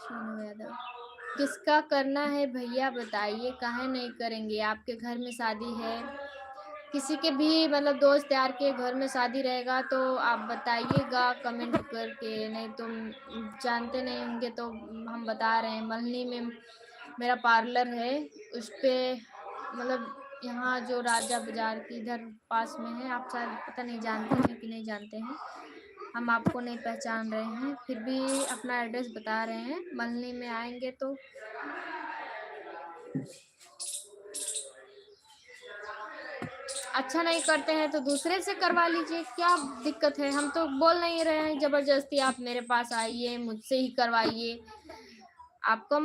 सोनू यादव, किसका करना है भैया बताइए, काहे नहीं करेंगे? आपके घर में शादी है, किसी के भी मतलब दोस्त यार के घर में शादी रहेगा तो आप बताइएगा कमेंट करके, नहीं तो जानते नहीं होंगे तो हम बता रहे हैं। मल्हनी में मेरा पार्लर है, उस पे मतलब यहाँ जो राजा बाजार की इधर पास में है, आप शायद पता नहीं जानते हैं कि नहीं जानते हैं, हम आपको नहीं पहचान रहे हैं, फिर भी अपना एड्रेस बता रहे हैं। मल्हनी में आएंगे तो अच्छा नहीं करते हैं तो दूसरे से करवा लीजिए, क्या दिक्कत है? हम तो बोल नहीं रहे हैं जबरदस्ती आप मेरे पास आइए, मुझसे ही करवाइए। आपका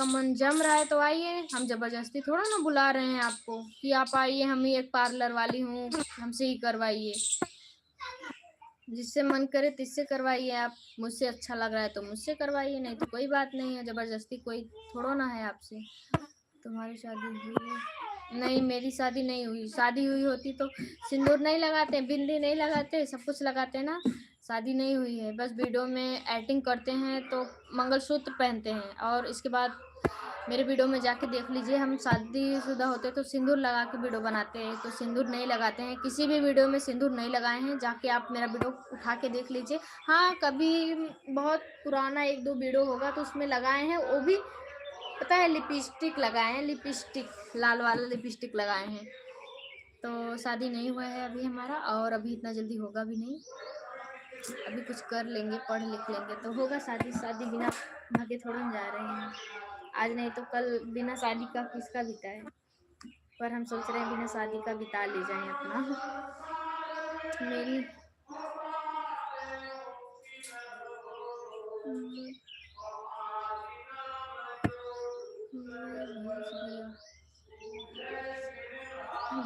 मन जम रहा है तो आइए, हम जबरदस्ती थोड़ा ना बुला रहे हैं आपको कि आप आइए, हम ही एक पार्लर वाली हूँ, हमसे ही करवाइए। जिससे मन करे तिससे करवाइए आप, मुझसे अच्छा लग रहा है तो मुझसे करवाइए, नहीं तो कोई बात नहीं है, जबरदस्ती कोई थोड़ा ना है आपसे। तुम्हारी शादी हुई है? नहीं, मेरी शादी नहीं हुई। शादी हुई होती तो सिंदूर नहीं लगाते, बिंदी नहीं लगाते, सब कुछ लगाते ना। शादी नहीं हुई है, बस वीडियो में एक्टिंग करते हैं तो मंगलसूत्र पहनते हैं, और इसके बाद मेरे वीडियो में जाके देख लीजिए, हम शादीशुदा होते तो सिंदूर लगा के वीडियो बनाते हैं, तो सिंदूर नहीं लगाते हैं, किसी भी वीडियो में सिंदूर नहीं लगाए हैं। जाके आप मेरा वीडियो उठा के देख लीजिए। हाँ, कभी बहुत पुराना 1-2 वीडियो होगा तो उसमें लगाए हैं, वो भी पता है लिपस्टिक लगाए हैं, लिपस्टिक लाल वाला लिपस्टिक लगाए हैं। तो शादी नहीं हुआ है अभी हमारा, और अभी इतना जल्दी होगा भी नहीं। अभी कुछ कर लेंगे, पढ़ लिख लेंगे तो होगा शादी। शादी बिना भागे थोड़ा ना जा रहे हैं, आज नहीं तो कल बिना शादी का किसका बीता है। पर हम सोच रहे हैं बिना शादी का बिता ले जाएं अपना। मेरी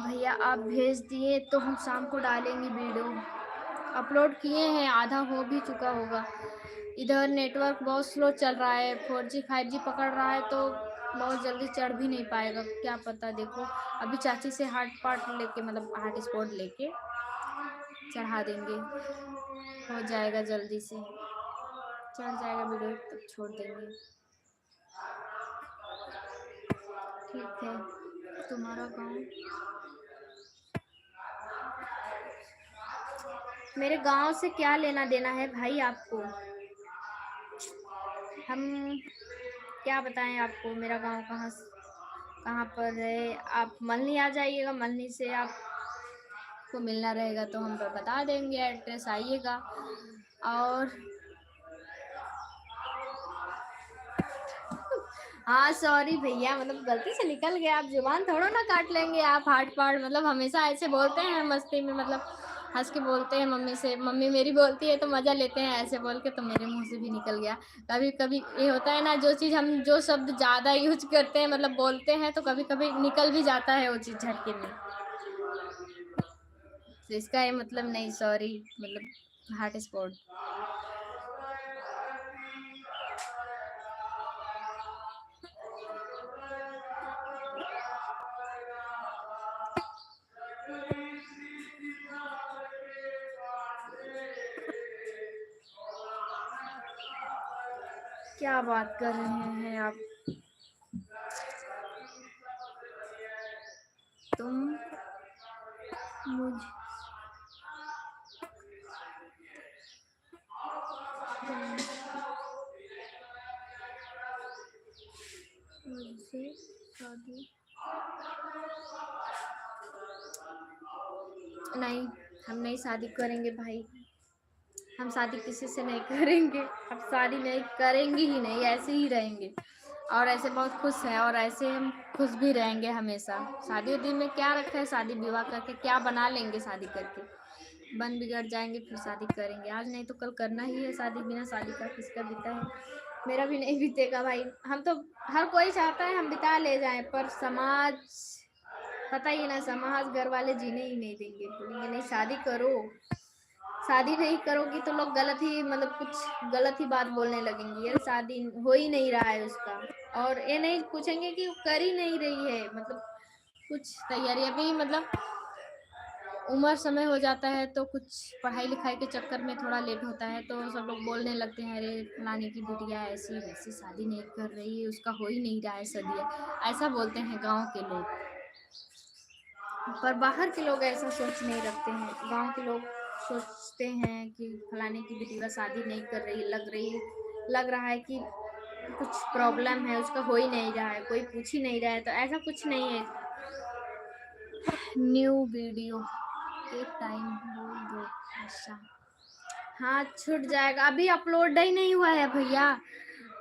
भैया आप भेज दिए तो हम शाम को डालेंगे वीडियो। अपलोड किए हैं, आधा हो भी चुका होगा। इधर नेटवर्क बहुत स्लो चल रहा है, 4G 5G पकड़ रहा है तो बहुत जल्दी चढ़ भी नहीं पाएगा, क्या पता। देखो अभी चाची से हॉटस्पॉट लेके, मतलब हॉटस्पॉट लेके चढ़ा देंगे, हो जाएगा जल्दी से, चढ़ जाएगा वीडियो तब छोड़ देंगे। ठीक है, तुम्हारा गाँव? मेरे गांव से क्या लेना देना है भाई आपको? हम क्या बताएं आपको, मेरा गांव कहाँ पर है? आप मल्हनी आ जाइएगा, मल्हनी से आपको मिलना रहेगा तो हम बता देंगे एड्रेस, आइएगा। और हाँ सॉरी भैया, मतलब गलती से निकल गया, आप जुबान थोड़ा ना काट लेंगे आप। हाट पाट मतलब हमेशा ऐसे बोलते हैं मस्ती में, मतलब हंस के बोलते हैं मम्मी से, मम्मी मेरी बोलती है तो मज़ा लेते हैं ऐसे बोल के, तो मेरे मुंह से भी निकल गया। कभी कभी ये होता है ना, जो चीज़ हम जो शब्द ज़्यादा यूज करते हैं, मतलब बोलते हैं, तो कभी कभी निकल भी जाता है वो चीज़ झटके में। तो इसका ये मतलब नहीं, सॉरी, मतलब हार्ट स्पॉट। क्या बात कर रहे हैं आप? तुम मुझ मुझसे शादी नहीं, हम नहीं शादी करेंगे भाई, हम शादी किसी से नहीं करेंगे, हम शादी नहीं करेंगे ही नहीं, ऐसे ही रहेंगे। और ऐसे बहुत खुश हैं, और ऐसे हम खुश भी रहेंगे हमेशा। शादी उदी में क्या रखा है, शादी विवाह करके क्या बना लेंगे शादी करके? बन बिगड़ जाएंगे फिर शादी करेंगे, आज नहीं तो कल करना ही है शादी, बिना शादी का किसका बीता है। मेरा भी नहीं बीतेगा भाई, हम तो हर कोई चाहता है हम बिता ले जाएं, पर समाज, पता ही ना, समाज घर वाले जीने ही नहीं देंगे, बोलेंगे नहीं शादी करो, शादी नहीं करोगी तो लोग गलत ही मतलब कुछ गलत ही बात बोलने लगेंगे, यार शादी हो ही नहीं रहा है उसका, और ये नहीं पूछेंगे कि वो कर ही नहीं रही है, मतलब कुछ तैयारी अभी मतलब उम्र समय हो जाता है तो कुछ पढ़ाई लिखाई के चक्कर में थोड़ा लेट होता है, तो सब लोग बोलने लगते हैं अरे फलाने की बिटिया ऐसी वैसी शादी नहीं कर रही है, उसका हो ही नहीं रहा है सदिया, ऐसा बोलते हैं गांव के लोग। पर बाहर के लोग ऐसा सोच नहीं रखते हैं, गांव के लोग सोचते हैं कि फलाने की बिटिया शादी नहीं कर रही, लग रहा है कि कुछ प्रॉब्लम है, उसका हो ही नहीं रहा है, कोई पूछ ही नहीं रहा है, तो ऐसा कुछ नहीं है। न्यू वीडियो एक टाइम बोल दो ऐसा। हाँ छूट जाएगा, अभी अपलोड ही नहीं हुआ है भैया,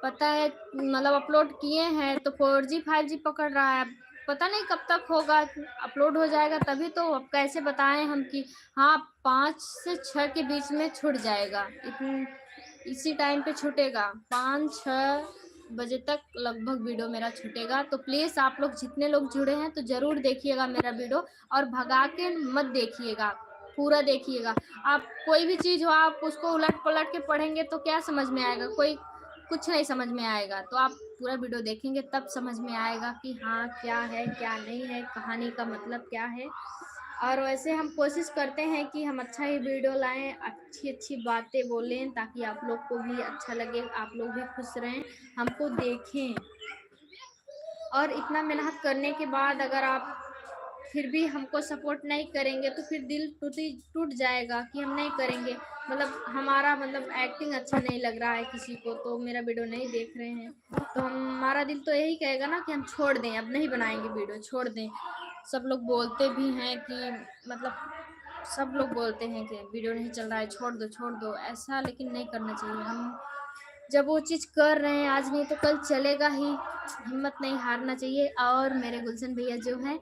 पता है मतलब अपलोड किए हैं तो 4G 5G पकड़ रहा है, पता नहीं कब तक होगा, अपलोड हो जाएगा तभी तो, अब कैसे बताएं हम कि हाँ 5 से 6 के बीच में छूट जाएगा, इसी टाइम पे छूटेगा, 5-6 बजे तक लगभग वीडियो मेरा छूटेगा, तो प्लीज़ आप लोग जितने लोग जुड़े हैं तो ज़रूर देखिएगा मेरा वीडियो, और भगा के मत देखिएगा, पूरा देखिएगा। आप कोई भी चीज़ हो आप उसको उलट पलट के पढ़ेंगे तो क्या समझ में आएगा, कोई कुछ नहीं समझ में आएगा, तो आप पूरा वीडियो देखेंगे तब समझ में आएगा कि हाँ क्या है क्या नहीं है, कहानी का मतलब क्या है। और वैसे हम कोशिश करते हैं कि हम अच्छा ही वीडियो लाएं, अच्छी अच्छी बातें बोलें, ताकि आप लोग को भी अच्छा लगे, आप लोग भी खुश रहें, हमको देखें। और इतना मेहनत करने के बाद अगर आप फिर भी हमको सपोर्ट नहीं करेंगे तो फिर दिल टूट जाएगा कि हम नहीं करेंगे, मतलब हमारा मतलब एक्टिंग अच्छा नहीं लग रहा है किसी को, तो मेरा वीडियो नहीं देख रहे हैं, तो हमारा दिल तो यही कहेगा ना कि हम छोड़ दें, अब नहीं बनाएंगे वीडियो, छोड़ दें। सब लोग बोलते भी हैं कि मतलब सब लोग बोलते हैं कि वीडियो नहीं चल रहा है, छोड़ दो ऐसा, लेकिन नहीं करना चाहिए। हम जब वो चीज़ कर रहे हैं आज नहीं तो कल चलेगा ही, हिम्मत नहीं हारना चाहिए। और मेरे गुलशन भैया जो हैं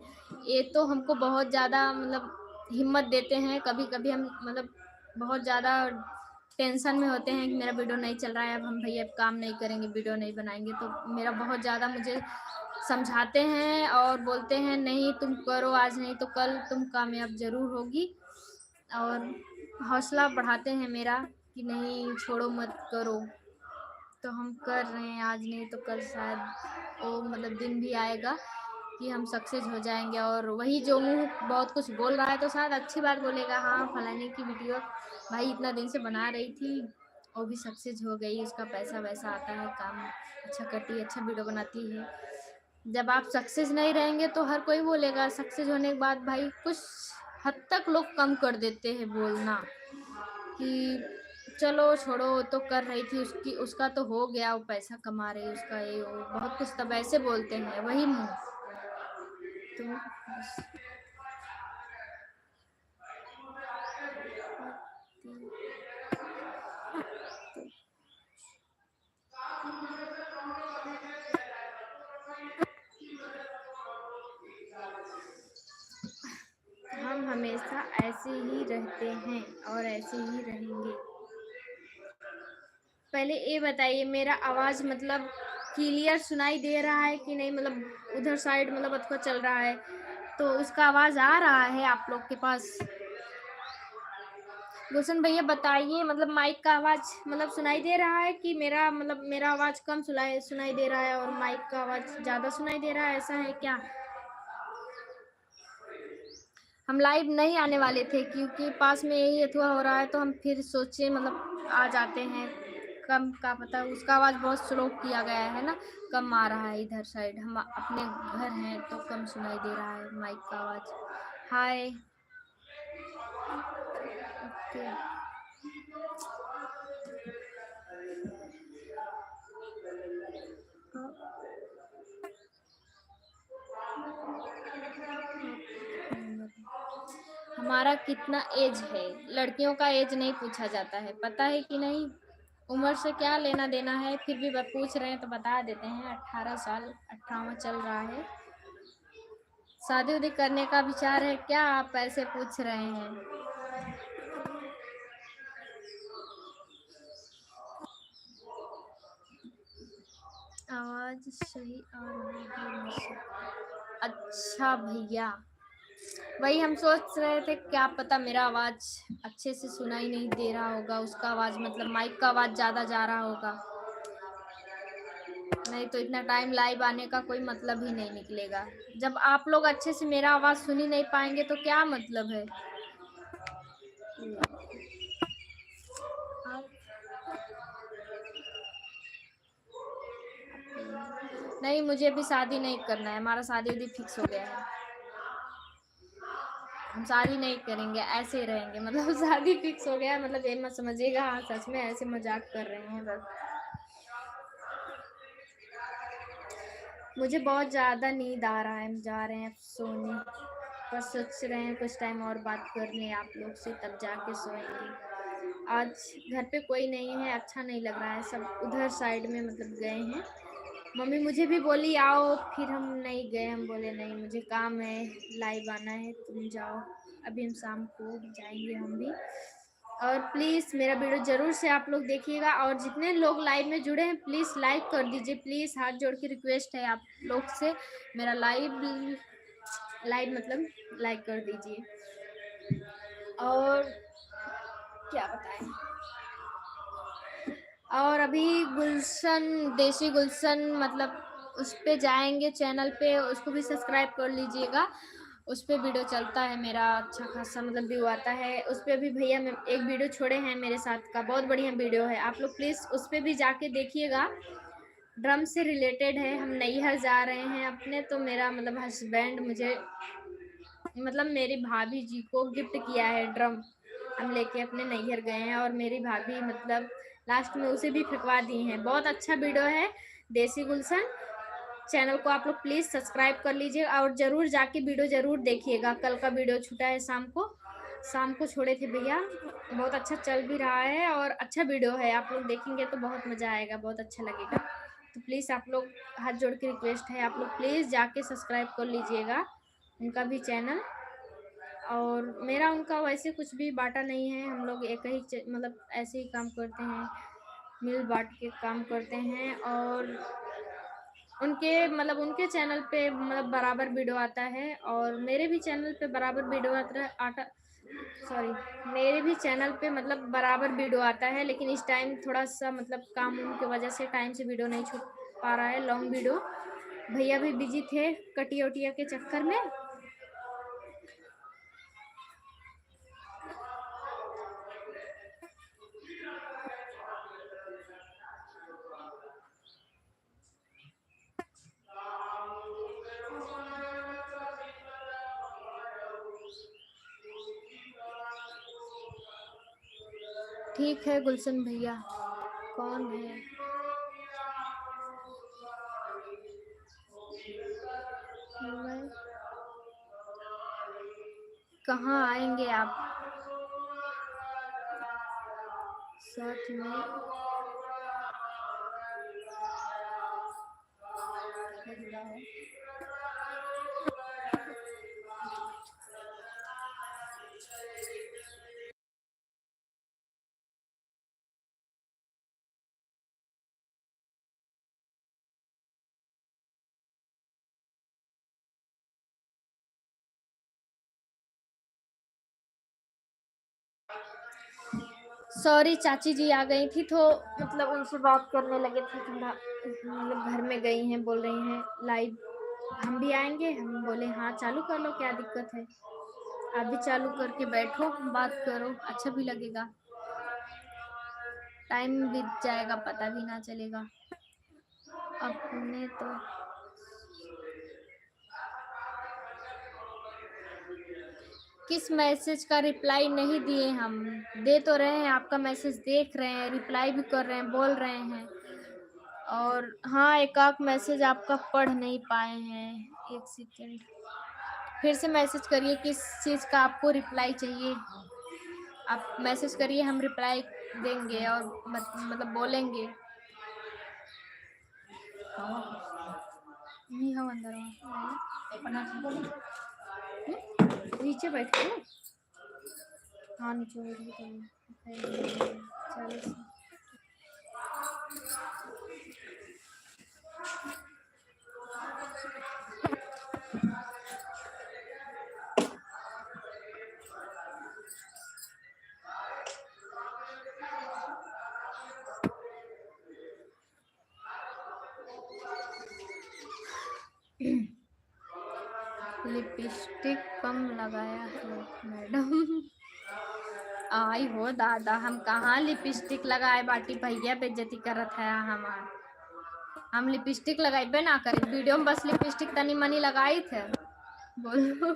ये तो हमको बहुत ज़्यादा मतलब हिम्मत देते हैं, कभी कभी हम मतलब बहुत ज़्यादा टेंशन में होते हैं कि मेरा वीडियो नहीं चल रहा है, अब हम भैया काम नहीं करेंगे, वीडियो नहीं बनाएंगे, तो मेरा बहुत ज़्यादा मुझे समझाते हैं और बोलते हैं नहीं तुम करो, आज नहीं तो कल तुम कामयाब ज़रूर होगी, और हौसला बढ़ाते हैं मेरा कि नहीं छोड़ो मत करो, तो हम कर रहे हैं, आज नहीं तो कल शायद वो मतलब दिन भी आएगा कि हम सक्सेस हो जाएंगे, और वही जो मुंह बहुत कुछ बोल रहा है तो शायद अच्छी बात बोलेगा, हाँ फलाने की वीडियो भाई इतना दिन से बना रही थी, वो भी सक्सेस हो गई, उसका पैसा वैसा आता है, काम अच्छा करती है, अच्छा वीडियो बनाती है। जब आप सक्सेस नहीं रहेंगे तो हर कोई बोलेगा, सक्सेस होने के बाद भाई कुछ हद तक लोग कम कर देते हैं बोलना कि चलो छोड़ो, वो तो कर रही थी, उसकी उसका तो हो गया, वो पैसा कमा रही, उसका ये वो बहुत कुछ तब ऐसे बोलते हैं वही मुंह, तो बस। हम हमेशा ऐसे ही रहते हैं और ऐसे ही रहेंगे। पहले ये बताइए मेरा आवाज़ मतलब क्लियर सुनाई दे रहा है कि नहीं, मतलब उधर साइड मतलब अच्छा चल रहा है तो उसका आवाज़ आ रहा है आप लोग के पास? गुलशन भैया बताइए, मतलब माइक का आवाज़ मतलब सुनाई दे रहा है कि मेरा मतलब मेरा आवाज़ कम सुनाई सुनाई दे रहा है और माइक का आवाज़ ज़्यादा सुनाई दे रहा है, ऐसा है क्या? हम लाइव नहीं आने वाले थे क्योंकि पास में यही अथवा हो रहा है, तो हम फिर सोचे मतलब आ जाते हैं, कम का पता उसका आवाज़ बहुत स्लो किया गया है ना, कम आ रहा है इधर साइड, हम अपने घर हैं तो कम सुनाई दे रहा है माइक का आवाज़। हाय ओके। हमारा कितना एज है? लड़कियों का एज नहीं पूछा जाता है, पता है कि नहीं? उम्र से क्या लेना देना है, फिर भी पूछ रहे हैं तो बता देते हैं, 18 साल 18वां चल रहा है। शादी उदी करने का विचार है क्या, आप ऐसे पूछ रहे हैं? आवाज सही आ रही है मुझसे। अच्छा भैया, वही हम सोच रहे थे, क्या पता मेरा आवाज अच्छे से सुनाई नहीं दे रहा होगा, उसका आवाज मतलब माइक का आवाज ज्यादा जा रहा होगा, नहीं तो इतना टाइम लाइव आने का कोई मतलब ही नहीं निकलेगा। जब आप लोग अच्छे से मेरा आवाज सुन ही नहीं पाएंगे तो क्या मतलब है। नहीं, मुझे अभी शादी नहीं करना है, हमारा शादी उदी फिक्स हो गया है, हम शादी नहीं करेंगे, ऐसे ही रहेंगे, मतलब शादी फिक्स हो गया है, मतलब ये मत समझिएगा, हाँ सच में ऐसे मजाक कर रहे हैं बस। मुझे बहुत ज़्यादा नींद आ रहा है, हम जा रहे हैं अब सोने, बस सोच रहे हैं कुछ टाइम और बात कर लें आप लोग से तब जाके सोएंगे। आज घर पे कोई नहीं है, अच्छा नहीं लग रहा है, सब उधर साइड में मतलब गए हैं। मम्मी मुझे भी बोली आओ, फिर हम नहीं गए, हम बोले नहीं मुझे काम है, लाइव आना है, तुम जाओ। अभी हम शाम को जाएंगे हम भी। और प्लीज़ मेरा वीडियो ज़रूर से आप लोग देखिएगा, और जितने लोग लाइव में जुड़े हैं प्लीज़ लाइक कर दीजिए, प्लीज़ हाथ जोड़ के रिक्वेस्ट है आप लोग से, मेरा लाइव लाइव मतलब लाइक कर दीजिए। और क्या बताएं, और अभी गुलशन, देसी गुलशन मतलब उस पे जाएंगे चैनल पे, उसको भी सब्सक्राइब कर लीजिएगा, उस पर वीडियो चलता है मेरा, अच्छा खासा मतलब व्यू आता है उस पर भी। भैया मैं एक वीडियो छोड़े हैं मेरे साथ का, बहुत बढ़िया वीडियो है, आप लोग प्लीज़ उस पर भी जाके देखिएगा। ड्रम से रिलेटेड है, हम नैहर जा रहे हैं अपने, तो मेरा मतलब हस्बैंड मुझे मतलब मेरी भाभी जी को गिफ्ट किया है ड्रम, हम लेके अपने नैहर गए हैं, और मेरी भाभी मतलब लास्ट में उसे भी फेंकवा दी हैं। बहुत अच्छा वीडियो है देसी गुलशन, चैनल को आप लोग प्लीज़ सब्सक्राइब कर लीजिए, और ज़रूर जाके वीडियो ज़रूर देखिएगा। कल का वीडियो छूटा है शाम को छोड़े थे भैया, बहुत अच्छा चल भी रहा है, और अच्छा वीडियो है, आप लोग देखेंगे तो बहुत मज़ा आएगा, बहुत अच्छा लगेगा। तो प्लीज़ आप लोग, हाथ जोड़ के रिक्वेस्ट है, आप लोग प्लीज़ जाके सब्सक्राइब कर लीजिएगा उनका भी चैनल। और मेरा उनका वैसे कुछ भी बाटा नहीं है, हम लोग एक ही मतलब ऐसे ही काम करते हैं, मिल बांट के काम करते हैं। और उनके मतलब उनके चैनल पे मतलब बराबर वीडियो आता है, और मेरे भी चैनल पे बराबर वीडियो आता सॉरी, मेरे भी चैनल पे मतलब बराबर वीडियो आता है, लेकिन इस टाइम थोड़ा सा मतलब काम की वजह से टाइम से वीडियो नहीं छूट पा रहा है लॉन्ग वीडियो, भैया भी बिजी थे कटिया उटिया के चक्कर में। ठीक है गुलशन भैया, कौन है, मैं कहाँ आएंगे आप साथ में, सॉरी चाची जी आ गई थी, तो मतलब उनसे बात करने लगे थे थोड़ा, मतलब घर में गई हैं, बोल रही हैं लाइव हम भी आएंगे, हम बोले हाँ चालू कर लो, क्या दिक्कत है, आप भी चालू करके बैठो बात करो, अच्छा भी लगेगा, टाइम बीत जाएगा पता भी ना चलेगा। अपने तो किस मैसेज का रिप्लाई नहीं दिए, हम दे तो रहे हैं, आपका मैसेज देख रहे हैं, रिप्लाई भी कर रहे हैं, बोल रहे हैं, और हाँ एक आध मैसेज आपका पढ़ नहीं पाए हैं, एक सेकेंड फिर से मैसेज करिए, किस चीज़ का आपको रिप्लाई चाहिए, आप मैसेज करिए, हम रिप्लाई देंगे, और मतलब बोलेंगे। नहीं हम अंदर नीचे बैठ के, हाँ नीचे बैठ के चलो। लिपस्टिक कम लगाया है मैडम। आई हो दादा, हम कहाँ लिपस्टिक लगाए बाटी, भैया बेइज्जती करत है हमार। हम लिपस्टिक लगाइबे ना करी, वीडियो में बस लिपस्टिक तनी मनी लगाई थे। बोलो।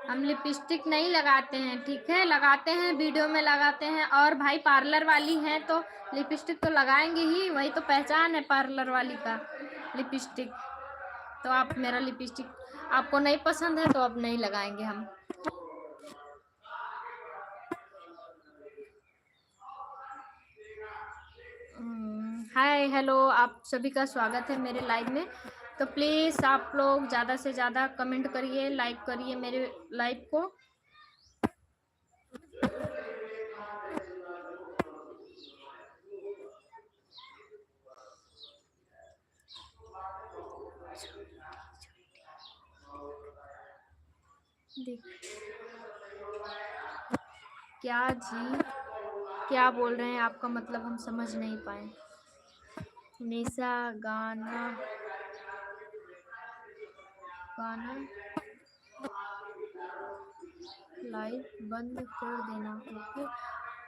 हम लिपस्टिक नहीं लगाते हैं, ठीक है, लगाते हैं वीडियो में लगाते हैं, और भाई पार्लर वाली हैं तो लिपस्टिक तो लगाएंगे ही, वही तो पहचान है पार्लर वाली का, लिपस्टिक। तो आप मेरा लिपस्टिक आपको नहीं पसंद है तो अब नहीं लगाएंगे हम। हाय हेलो, आप सभी का स्वागत है मेरे लाइव में। तो प्लीज़ आप लोग ज़्यादा से ज़्यादा कमेंट करिए, लाइक करिए मेरे लाइव को। देख क्या जी, क्या बोल रहे हैं, आपका मतलब हम समझ नहीं पाए। निशा गाना गाना लाइव बंद कर देना, ओके,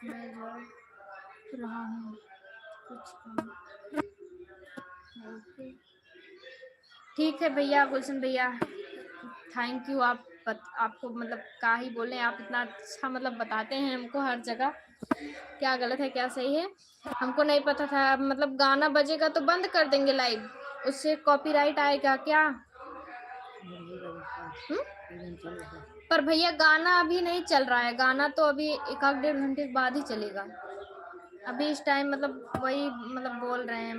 मैं जा रहा हूँ कुछ काम, ओके। ठीक है भैया, गुलशन भैया, थैंक यू। आपको मतलब क्या ही बोले, आप इतना अच्छा मतलब बताते हैं हमको हर जगह क्या गलत है क्या सही है, हमको नहीं पता था। मतलब गाना बजेगा तो बंद कर देंगे लाइव, उससे कॉपीराइट आएगा क्या? पर भैया गाना अभी नहीं चल रहा है, गाना तो अभी 1-1.5 घंटे के बाद ही चलेगा। अभी इस टाइम मतलब वही मतलब बोल रहे हैं,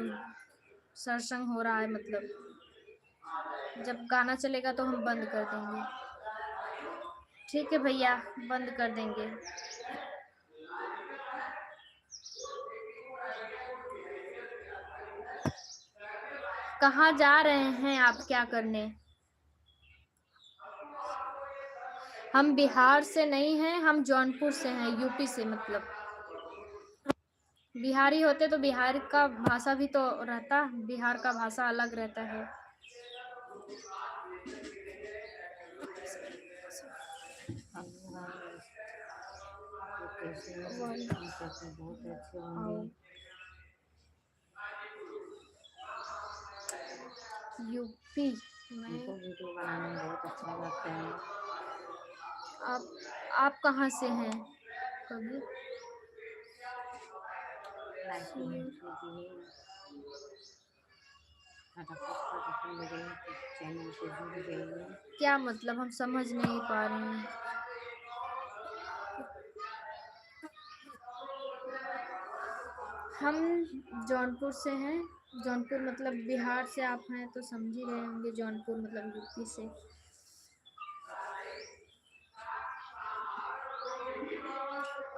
सत्संग हो रहा है, मतलब जब गाना चलेगा तो हम बंद कर देंगे। ठीक है भैया, बंद कर देंगे। कहाँ जा रहे हैं आप, क्या करने? हम बिहार से नहीं हैं, हम जौनपुर से हैं, यूपी से। मतलब बिहारी होते तो बिहार का भाषा भी तो रहता, बिहार का भाषा अलग रहता है। यूपी में वीडियो बनाने में बहुत अच्छा लगता है। आप कहाँ से हैं? कभी क्या मतलब, हम समझ नहीं पा रहे हैं। हम जौनपुर से हैं, जौनपुर मतलब बिहार से आप हैं तो समझ ही रहे होंगे, जौनपुर मतलब यूपी से।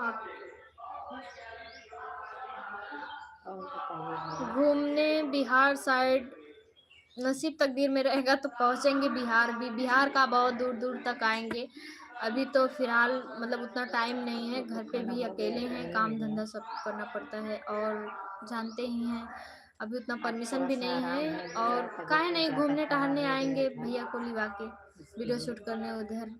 आप घूमने बिहार साइड, नसीब तकदीर में रहेगा तो पहुंचेंगे बिहार भी, बिहार का बहुत दूर दूर तक आएंगे। अभी तो फिलहाल मतलब उतना टाइम नहीं है, घर पे भी अकेले हैं, काम धंधा सब करना पड़ता है, और जानते ही हैं अभी उतना परमिशन भी नहीं है। और काहे नहीं घूमने टहलने आएंगे भैया को लिवा के, वीडियो शूट करने उधर।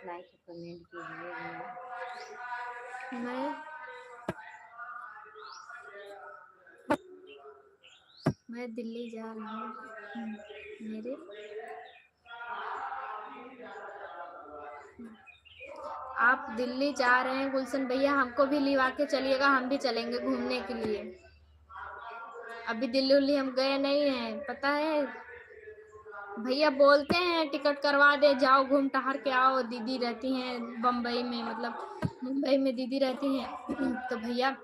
लाइक कमेंट कीजिए। मैं दिल्ली जा रही हूँ, मेरे आप दिल्ली जा रहे हैं गुलशन भैया, हमको भी लिवा के चलिएगा, हम भी चलेंगे घूमने के लिए। अभी दिल्ली उल्ली हम गए नहीं हैं, पता है, भैया बोलते हैं टिकट करवा दे, जाओ घूम टहर के आओ। दीदी रहती हैं बम्बई में, मतलब मुंबई में दीदी रहती हैं। तो भैया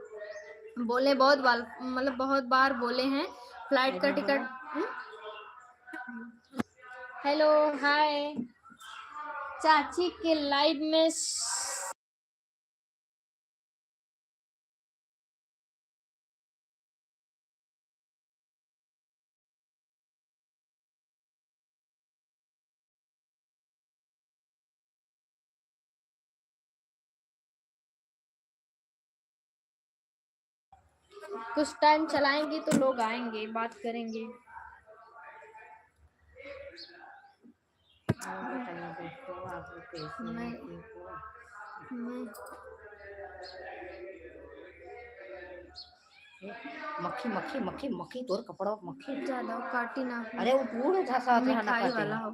बोले बहुत बार, मतलब बहुत बार बोले हैं फ्लाइट का टिकट। हेलो हाय चाची के लाइव में कुछ टाइम चलाएंगे तो लोग आएंगे, बात करेंगे। मैं मक्खी मक्खी मक्खी मक्खी तोर कपड़ा मक्खी ज्यादा काटी ना हो, अरे वो पूरे झसा मिठाई वाला हो।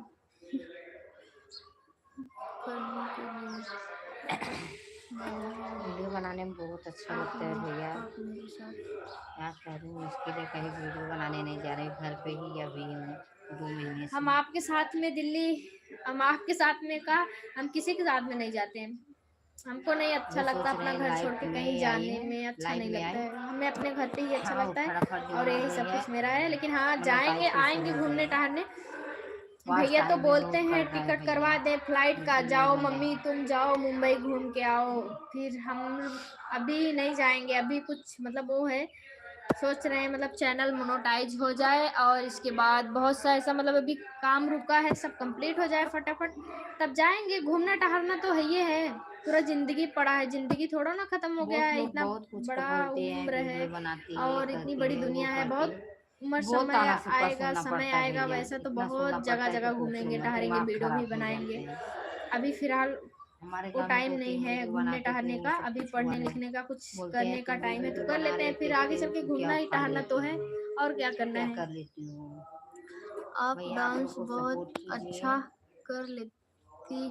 वीडियो बनाने में बहुत अच्छा लगता है भैया। क्या करूँ, मुश्किल है, कहीं वीडियो बनाने नहीं जा रहे, घर पे ही अभी हूँ 2 महीने से। हम आपके साथ में दिल्ली, हम आपके साथ में का, हम किसी के साथ में नहीं जाते हैं। हमको नहीं अच्छा लगता अपना घर छोड़ के कहीं जाने में, अच्छा नहीं लगता है। हमें अपने घर पे ही अच्छा लगता है और यही सब कुछ मेरा है। लेकिन हाँ जाएंगे आएंगे घूमने टहलने। भैया तो बोलते हैं टिकट करवा दे फ्लाइट का, जाओ मम्मी तुम जाओ मुंबई घूम के आओ। फिर हम अभी नहीं जाएंगे, अभी कुछ मतलब वो है, सोच रहे हैं मतलब चैनल मोनेटाइज हो जाए और इसके बाद बहुत सा ऐसा मतलब अभी काम रुका है, सब कंप्लीट हो जाए फटाफट, तब जाएंगे। घूमना टहलना तो है, ये है पूरा जिंदगी पड़ा है, जिंदगी थोड़ा ना खत्म हो गया है। इतना बहुत कुछ बड़ा बोलते हैं, उम्र है वीडियो बनाती है, और इतनी करती बड़ी है, वो दुनिया है, करती बहुत है। उम्र बहुत समय ताना सुनना आएगा, समय पड़ता है आएगा भैया, वैसा तो इतना सुनना बहुत पड़ता जगह है कि जगह पूछो घूमेंगे मत, टहरेंगे, दिमाग वीडियो भी खराब हो जाते बनाएंगे। हैं। अभी फिलहाल हमारे वो गांव में टाइम 2-3 नहीं है वीडियो घूमने बनाते थे, टहलने वो का, सब अभी कुछ हुआ पढ़ने नहीं। लिखने का कुछ बोलते करने हैं का तुम भी टाइम है तो वीडियो कर बना लेते हैं, लेते फिर आगे थे, चल के तो क्या घूमना ही उखाड़ टहलना तो लेती है, हो, और क्या करना क्या है। कर लेती हो। आप भैया आप डांस लोग को बहुत सपोर्ट कीजिए। अच्छा कर लेती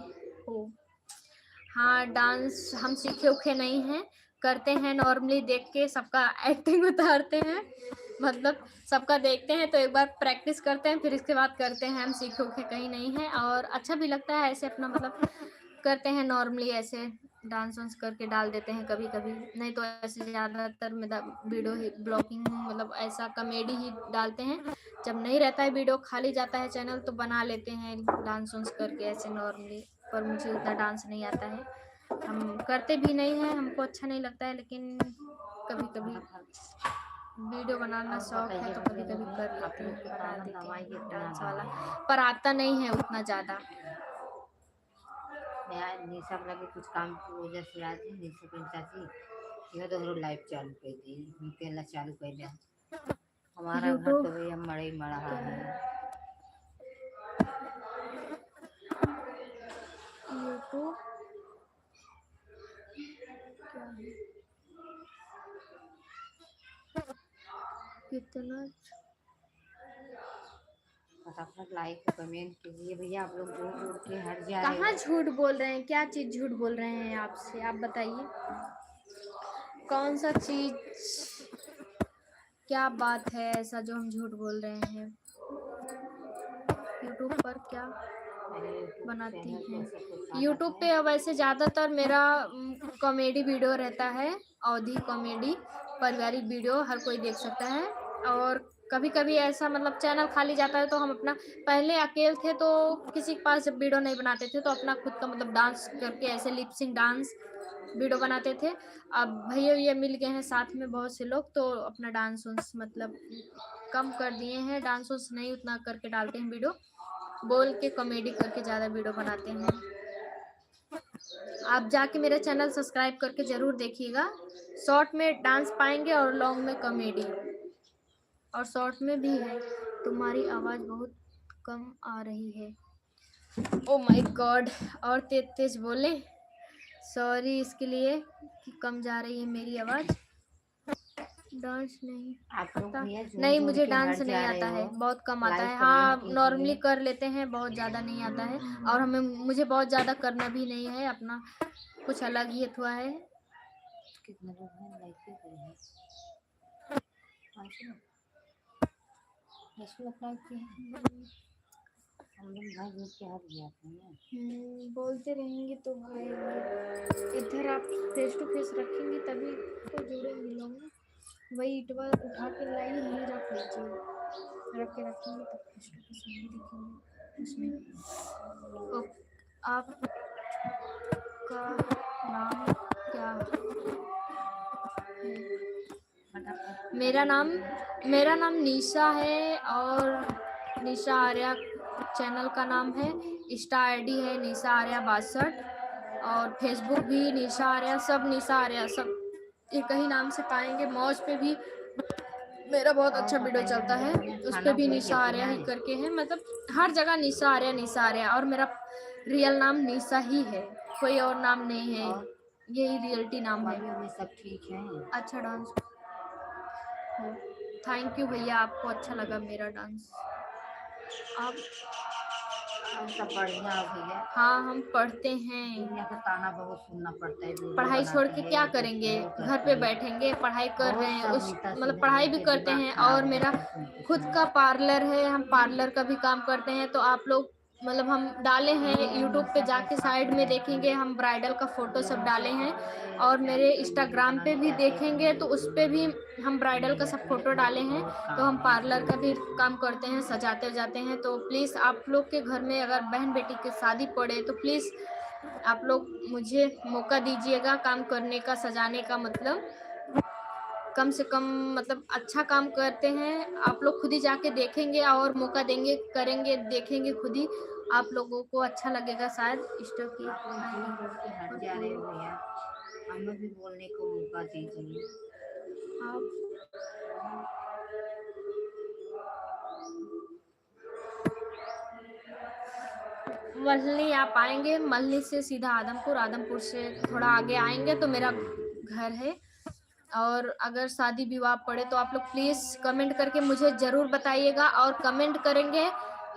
हो। हाँ डांस हम सीखे उखे नहीं हैं, करते हैं नॉर्मली देख के, सबका एक्टिंग उतारते हैं, मतलब सबका देखते हैं तो एक बार प्रैक्टिस करते हैं, फिर इसके बाद करते हैं। हम सीखे उखे कहीं नहीं हैं और अच्छा भी लगता है ऐसे अपना मतलब करते हैं नॉर्मली, ऐसे डांस वांस करके डाल देते हैं कभी कभी, नहीं तो ऐसे ज़्यादातर मतलब वीडियो ही ब्लॉगिंग मतलब ऐसा कॉमेडी ही डालते हैं। जब नहीं रहता है वीडियो, खाली जाता है चैनल, तो बना लेते हैं डांस वांस करके ऐसे नॉर्मली। पर मुझे उतना डांस नहीं आता है, हम करते भी नहीं हैं, हमको अच्छा नहीं लगता है, लेकिन कभी कभी वीडियो बनाना और शौक है बताइए तो कभी भैया कभी लोग, कर आप लेते लोग हैं, के बना पालन देते दवाई हैं कितना डांस वाला, दवाई है। पर आता नहीं है उतना ज़्यादा। मैं निशा लगे कुछ काम की वजह से आज निशा के चाची यह तो लाइव चालू कर दी, निकलना चालू कर दिया। हमारा घर यूट्यूब तो भैया मड़ा ही मड़ा क्या है। है, यूट्यूब क्या है, कितना फटाफट लाइक कमेंट कीजिए भैया, आप लोग जोड़ जोड़ के हट जा रहे कहाँ हो। झूठ बोल रहे हैं, क्या चीज़ झूठ बोल रहे हैं आपसे, आप बताइए कौन सा चीज़, क्या बात है ऐसा जो हम झूठ बोल रहे हैं। यूट्यूब पर क्या बनाती हैं, यूट्यूब पे अब ऐसे ज़्यादातर मेरा कॉमेडी वीडियो रहता है, अवधी कॉमेडी, पारिवारिक वीडियो हर कोई देख सकता है। और कभी कभी ऐसा मतलब चैनल खाली जाता है तो हम अपना, पहले अकेले थे तो किसी के पास जब वीडियो नहीं बनाते थे तो अपना खुद का मतलब डांस करके ऐसे लिपसिंग डांस वीडियो बनाते थे। अब भैया ये मिल गए हैं साथ में बहुत से लोग, तो अपना डांस वांस मतलब कम कर दिए हैं, डांस वांस नहीं उतना करके डालते हैं वीडियो, बोल के कॉमेडी करके ज़्यादा वीडियो बनाते हैं। आप जाके मेरा चैनल सब्सक्राइब करके ज़रूर देखिएगा, शॉर्ट में डांस पाएंगे और लॉन्ग में कॉमेडी, और शॉर्ट में भी है। तुम्हारी आवाज़ बहुत कम आ रही है, ओ माय गॉड, और तेज तेज बोले, सॉरी इसके लिए कि कम जा रही है मेरी आवाज़। डांस नहीं आप लोग आता, भैया जोड़ नहीं जोड़ मुझे के डांस हट नहीं जा रहे आता है, हो। बहुत कम आता है। लाइक कमेंट हाँ नॉर्मली कीजिए। कर लेते हैं, बहुत ज़्यादा नहीं आता है, और हमें मुझे बहुत ज़्यादा करना भी नहीं है, अपना कुछ अलग ही हुआ है। कितने लोग हैं लाइक भी करे हैं, 5 लोग 10 लोग लाइक किए हैं। हम लोग भाई जुड़ के हट जाते हैं ना। बोलते रहेंगे तो भाई इधर आप फेस टू फेस रखेंगे तभी तो जुड़ेंगे लोग ना। वही इटवा उठा के लाइए, यहीं रख लीजिए, रख के रखेंगे तो फेस टू फेस नहीं दिखेंगे उसमें। तो आपका नाम क्या है? मेरा नाम निशा है और निशा आर्या चैनल का नाम है। इंस्टा आईडी है निशा आर्या 62 और फेसबुक भी निशा आर्या, सब निशा आर्या, सब एक ही नाम से पाएंगे। मौज पे भी मेरा बहुत अच्छा वीडियो चलता है, उस पे भी निशा आर्या ही करके है, मतलब हर जगह निशा आर्या और मेरा रियल नाम निशा ही है, कोई और नाम नहीं है, यही रियलिटी नाम है। मम्मी सब ठीक है? अच्छा डांस, थैंक यू भैया, आपको अच्छा लगा मेरा डांस। आप सब बढ़िया हो भैया। हाँ हम पढ़ते हैं। दुनिया का ताना बहुत सुनना पड़ता है। पढ़ाई छोड़ के क्या करेंगे, घर पे बैठेंगे, पढ़ाई कर रहे हैं, उस मतलब पढ़ाई भी करते हैं और मेरा खुद का पार्लर है, हम पार्लर का भी काम करते हैं। तो आप लोग मतलब हम डाले हैं यूट्यूब पे, जाके साइड में देखेंगे, हम ब्राइडल का फोटो सब डाले हैं और मेरे इंस्टाग्राम पे भी देखेंगे तो उस पे भी हम ब्राइडल का सब फोटो डाले हैं। तो हम पार्लर का भी काम करते हैं, सजाते जाते हैं। तो प्लीज़ आप लोग के घर में अगर बहन बेटी की शादी पड़े तो प्लीज़ आप लोग मुझे मौका दीजिएगा काम करने का, सजाने का, मतलब कम से कम मतलब अच्छा काम करते हैं। आप लोग खुद ही जाके देखेंगे और मौका देंगे, करेंगे, देखेंगे खुद ही, आप लोगों को अच्छा लगेगा शायद। इष्टों की हट जा रहे हो भैया, हमें भी बोलने को मौका दीजिए। आप मल्हनी आप आएंगे, मल्हनी से सीधा आदमपुर, आदमपुर से थोड़ा आगे आएंगे तो मेरा घर है। और अगर शादी विवाह पड़े तो आप लोग प्लीज़ कमेंट करके मुझे ज़रूर बताइएगा, और कमेंट करेंगे,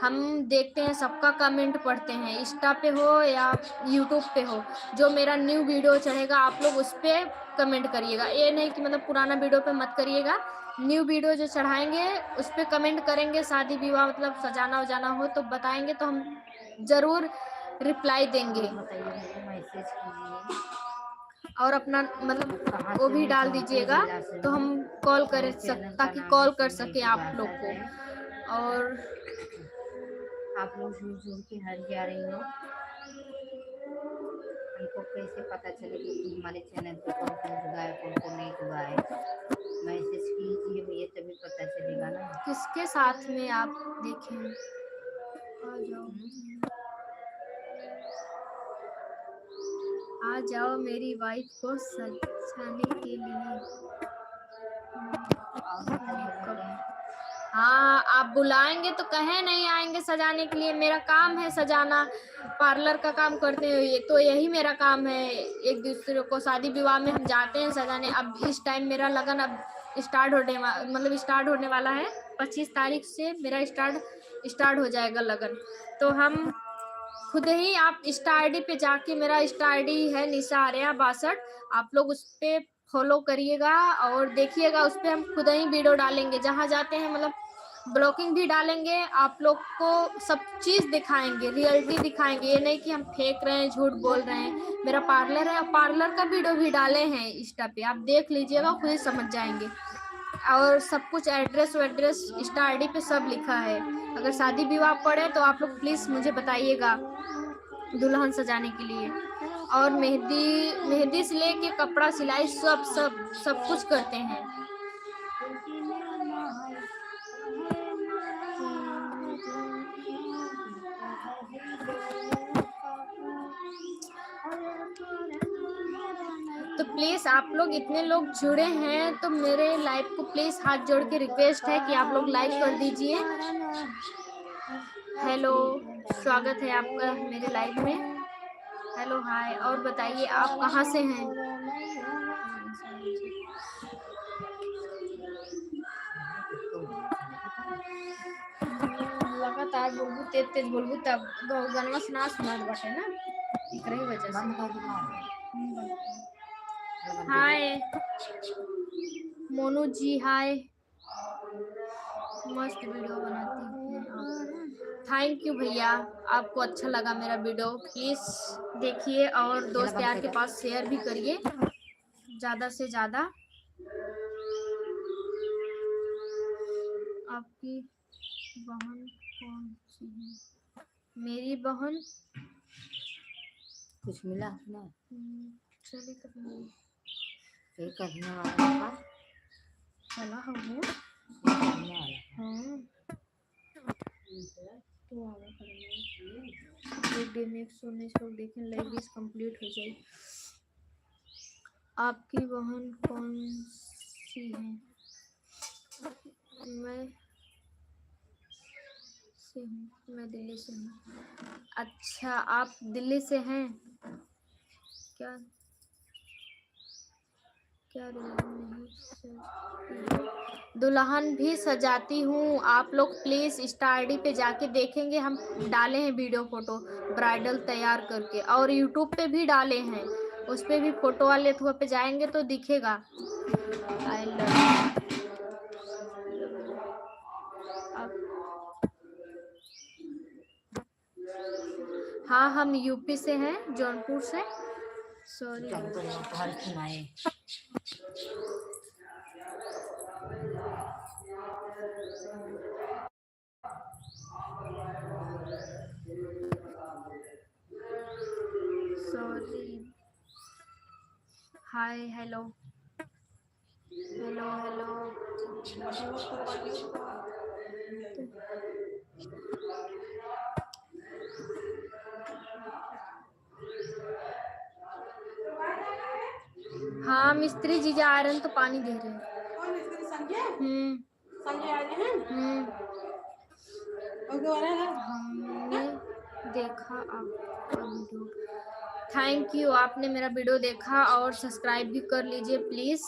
हम देखते हैं, सबका कमेंट पढ़ते हैं, इंस्टा पे हो या यूट्यूब पे हो। जो मेरा न्यू वीडियो चढ़ेगा आप लोग उस पर कमेंट करिएगा, ये नहीं कि मतलब पुराना वीडियो पे मत करिएगा। न्यू वीडियो जो चढ़ाएंगे उस पर कमेंट करेंगे, शादी विवाह मतलब सजाना वजाना हो तो बताएंगे तो हम ज़रूर रिप्लाई देंगे। मैसेज कीजिए और अपना मतलब वो भी डाल दीजिएगा तो हम कॉल कर ताकि कॉल कर सके आप लोग को। और आप लोग जुड़ के हट जा रही हो, हमको कैसे पता चलेगा कि हमारे चैनल पे कौन कौन जुड़ा है, कौन कौन नहीं जुड़ा है? मैसेज कीजिए भैया, तभी पता चलेगा ना। किसके साथ में आप देखें, आ जाओ, आ जाओ मेरी वाइफ को सजाने के लिए। हाँ आप बुलाएंगे तो कहे नहीं आएंगे सजाने के लिए, मेरा काम है सजाना, पार्लर का काम करते हैं ये, तो यही मेरा काम है। एक दूसरे को शादी विवाह में हम जाते हैं सजाने। अब इस टाइम मेरा लगन अब स्टार्ट होने वाला है, 25 तारीख से मेरा स्टार्ट हो जाएगा लगन। तो हम खुद ही, आप इंस्टा आईडी पे जाके, मेरा इंस्टा आईडी है निशा आर्या 62, आप लोग उस पर फॉलो करिएगा और देखिएगा, उस पर हम खुद ही वीडियो डालेंगे, जहाँ जाते हैं मतलब ब्लॉगिंग भी डालेंगे, आप लोग को सब चीज़ दिखाएंगे, रियलिटी दिखाएंगे, ये नहीं कि हम फेंक रहे हैं, झूठ बोल रहे हैं। मेरा पार्लर है, पार्लर का वीडियो भी डाले हैं इंस्टा पे, आप देख लीजिएगा, खुद ही समझ जाएंगे। और सब कुछ एड्रेस इंस्टा आईडी पे सब लिखा है। अगर शादी विवाह पड़े तो आप लोग प्लीज़ मुझे बताइएगा दुल्हन सजाने के लिए। और मेहंदी से लेके कपड़ा सिलाई सब कुछ करते हैं। तो प्लीज़ आप लोग इतने लोग जुड़े हैं तो मेरे लाइव को प्लीज़ हाथ जोड़ के रिक्वेस्ट है कि आप लोग लाइक कर दीजिए। हेलो, स्वागत है आपका मेरे लाइव में। हेलो, हाय। और बताइए आप कहाँ से हैं? लगातार बोलबू, तेज बोलबू तब गनवा सुना बाटे ना, एकरे वजह से। हाय मोनू जी, हाय। मस्त वीडियो बनाती हैं आप। थैंक यू भैया, आपको अच्छा लगा मेरा वीडियो, प्लीज देखिए और दोस्त यार के पास शेयर भी करिए ज्यादा से ज्यादा। आपकी बहन कौन सी है? मेरी बहन कुछ मिला ना चलिए कभी ये करने वाला था, चला हूँ। करने वाला हाँ तो आवा करेंगे एक डे में 119 लोग देखें, लाइव इज कंप्लीट हो जाए। आपकी बहन कौन सी है? मैं से हूँ, मैं दिल्ली से हूँ। अच्छा आप दिल्ली से हैं क्या? क्या दुल्हन भी सजाती हूँ। आप लोग प्लीज इंस्टा आईडी पे जाके देखेंगे, हम डाले हैं वीडियो फोटो ब्राइडल तैयार करके, और यूट्यूब पे भी डाले हैं, उस पे भी फोटो वाले थ्रू पे जाएंगे तो दिखेगा। आई लव हाँ हम यूपी से हैं, जौनपुर से। सॉरी घर सुनाए। Sorry. Hi hello hello hello. हाँ मिस्त्री जी जा रहे हैं तो पानी दे रहे हैं। कौन मिस्त्री? संजय? संजय आ रहे हैं? हमने देखा आपका वीडियो, थैंक यू, आपने मेरा वीडियो देखा और सब्सक्राइब भी कर लीजिए प्लीज।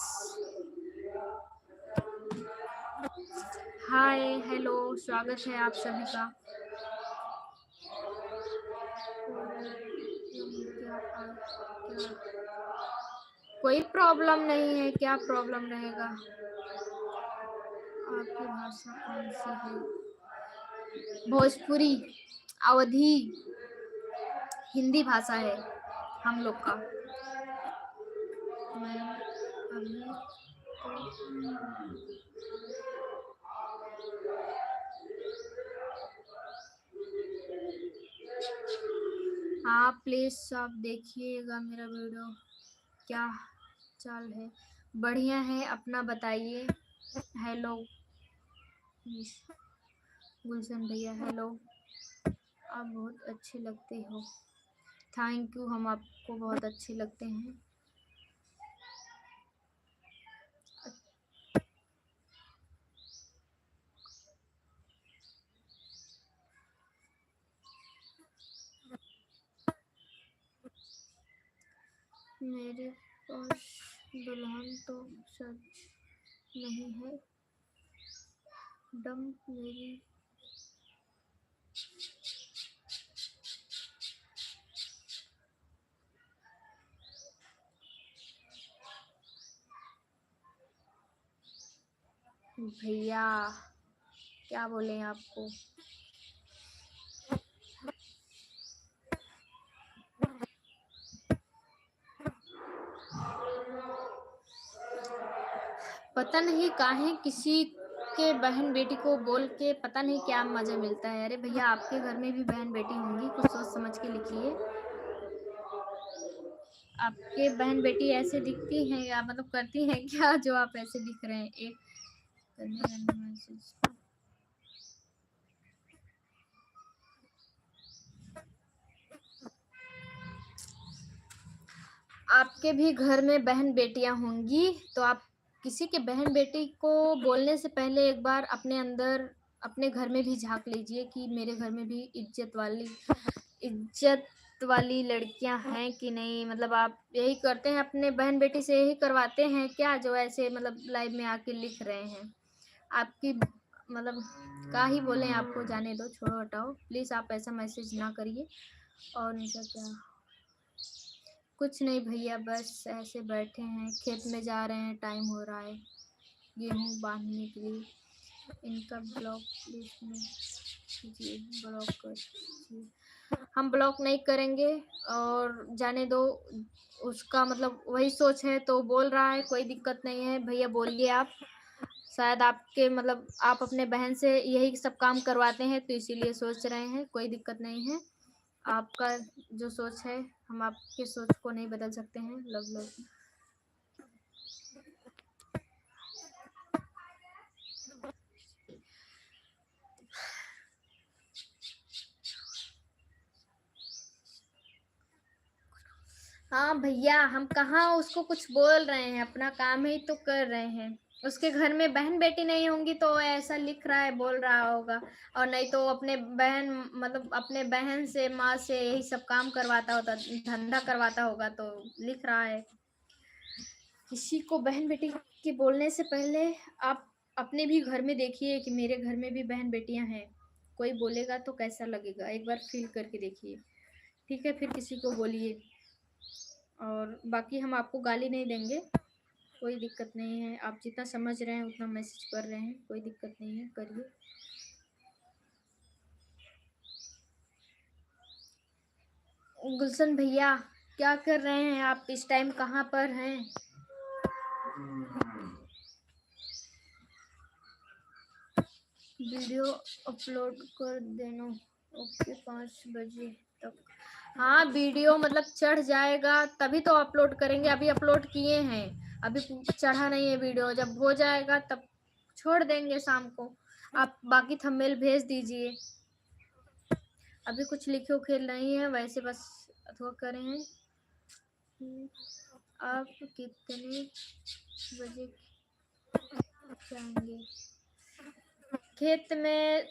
हाय हेलो, स्वागत है आप सभी का। कोई प्रॉब्लम नहीं है, क्या प्रॉब्लम रहेगा? आपकी भाषा कौन सी है? भोजपुरी, अवधी, हिंदी भाषा है हम लोग का। मैं अभी हाँ प्लीज आप देखिएगा मेरा वीडियो। क्या चाल है? बढ़िया है, अपना बताइए। हेलो गुलशन भैया, हेलो, आप बहुत अच्छे लगते हो। थैंक यू, हम आपको बहुत अच्छे लगते हैं। मेरे पास दुल्हन तो सच नहीं है, डम मेरी भैया, क्या बोले आपको? पता नहीं काहे किसी के बहन बेटी को बोल के पता नहीं क्या मजा मिलता है। अरे भैया आपके घर में भी बहन बेटी होंगी, कुछ सोच समझ के लिखिए। आपके बहन बेटी ऐसे दिखती हैं या मतलब करती हैं क्या जो आप ऐसे दिख रहे हैं? एक मैसेज, आपके भी घर में बहन बेटियां होंगी तो आप किसी के बहन बेटी को बोलने से पहले एक बार अपने अंदर अपने घर में भी झांक लीजिए कि मेरे घर में भी इज्जत वाली लड़कियां हैं कि नहीं। मतलब आप यही करते हैं अपने बहन बेटी से, यही करवाते हैं क्या जो ऐसे मतलब लाइव में आके लिख रहे हैं? आपकी मतलब क्या ही बोलें आपको, जाने दो, छोड़ो हटाओ, प्लीज़ आप ऐसा मैसेज ना करिए। और इनका क्या, कुछ नहीं भैया, बस ऐसे बैठे हैं, खेत में जा रहे हैं, टाइम हो रहा है गेहूँ बांधने के लिए। इनका ब्लॉग प्लीज में जी ब्लॉक कर जी। हम ब्लॉक नहीं करेंगे और जाने दो, उसका मतलब वही सोच है तो बोल रहा है, कोई दिक्कत नहीं है भैया, बोलिए आप। शायद आपके मतलब आप अपने बहन से यही सब काम करवाते हैं तो इसीलिए सोच रहे हैं, कोई दिक्कत नहीं है। आपका जो सोच है हम आपके सोच को नहीं बदल सकते हैं। Love love. हाँ भैया, हम कहाँ उसको कुछ बोल रहे हैं, अपना काम ही तो कर रहे हैं। उसके घर में बहन बेटी नहीं होंगी तो ऐसा लिख रहा है, बोल रहा होगा। और नहीं तो अपने बहन मतलब अपने बहन से माँ से यही सब काम करवाता होता, धंधा करवाता होगा तो लिख रहा है। किसी को बहन बेटी के बोलने से पहले आप अपने भी घर में देखिए कि मेरे घर में भी बहन बेटियां हैं। कोई बोलेगा तो कैसा लगेगा, एक बार फील करके देखिए। ठीक है, फिर किसी को बोलिए। और बाकी हम आपको गाली नहीं देंगे, कोई दिक्कत नहीं है। आप जितना समझ रहे हैं उतना मैसेज कर रहे हैं, कोई दिक्कत नहीं है, करिए। गुलशन भैया, क्या कर रहे हैं आप इस टाइम, कहाँ पर हैं? वीडियो अपलोड कर देना। ओके, 5 बजे तक। हाँ, वीडियो मतलब चढ़ जाएगा तभी तो अपलोड करेंगे, अभी अपलोड किए हैं, अभी चढ़ा नहीं है वीडियो। जब हो जाएगा तब छोड़ देंगे शाम को। आप बाकी थंबनेल भेज दीजिए। अभी कुछ लिखे खेल नहीं है, वैसे बस अथवा करें हैं। आप कितने बजे जाएंगे खेत में?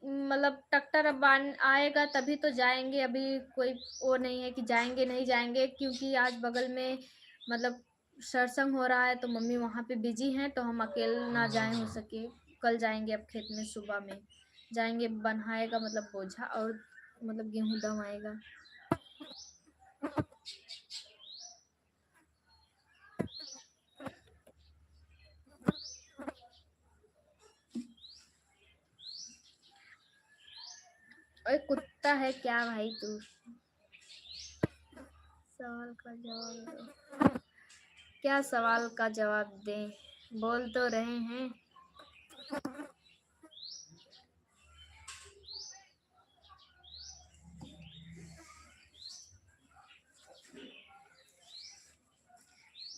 मतलब ट्रैक्टर अब आएगा तभी तो जाएंगे, अभी कोई वो नहीं है कि जाएंगे नहीं जाएंगे, क्योंकि आज बगल में मतलब सरसंग हो रहा है तो मम्मी वहाँ पे बिजी हैं तो हम अकेले ना जाए हो सके। कल जाएंगे, अब खेत में सुबह में जाएंगे, बनाएगा मतलब बोझा और मतलब गेहूँ दम आएगा। अरे कुत्ता है क्या भाई तू? सवाल का जवाब दो। क्या सवाल का जवाब दें, बोल तो रहे हैं।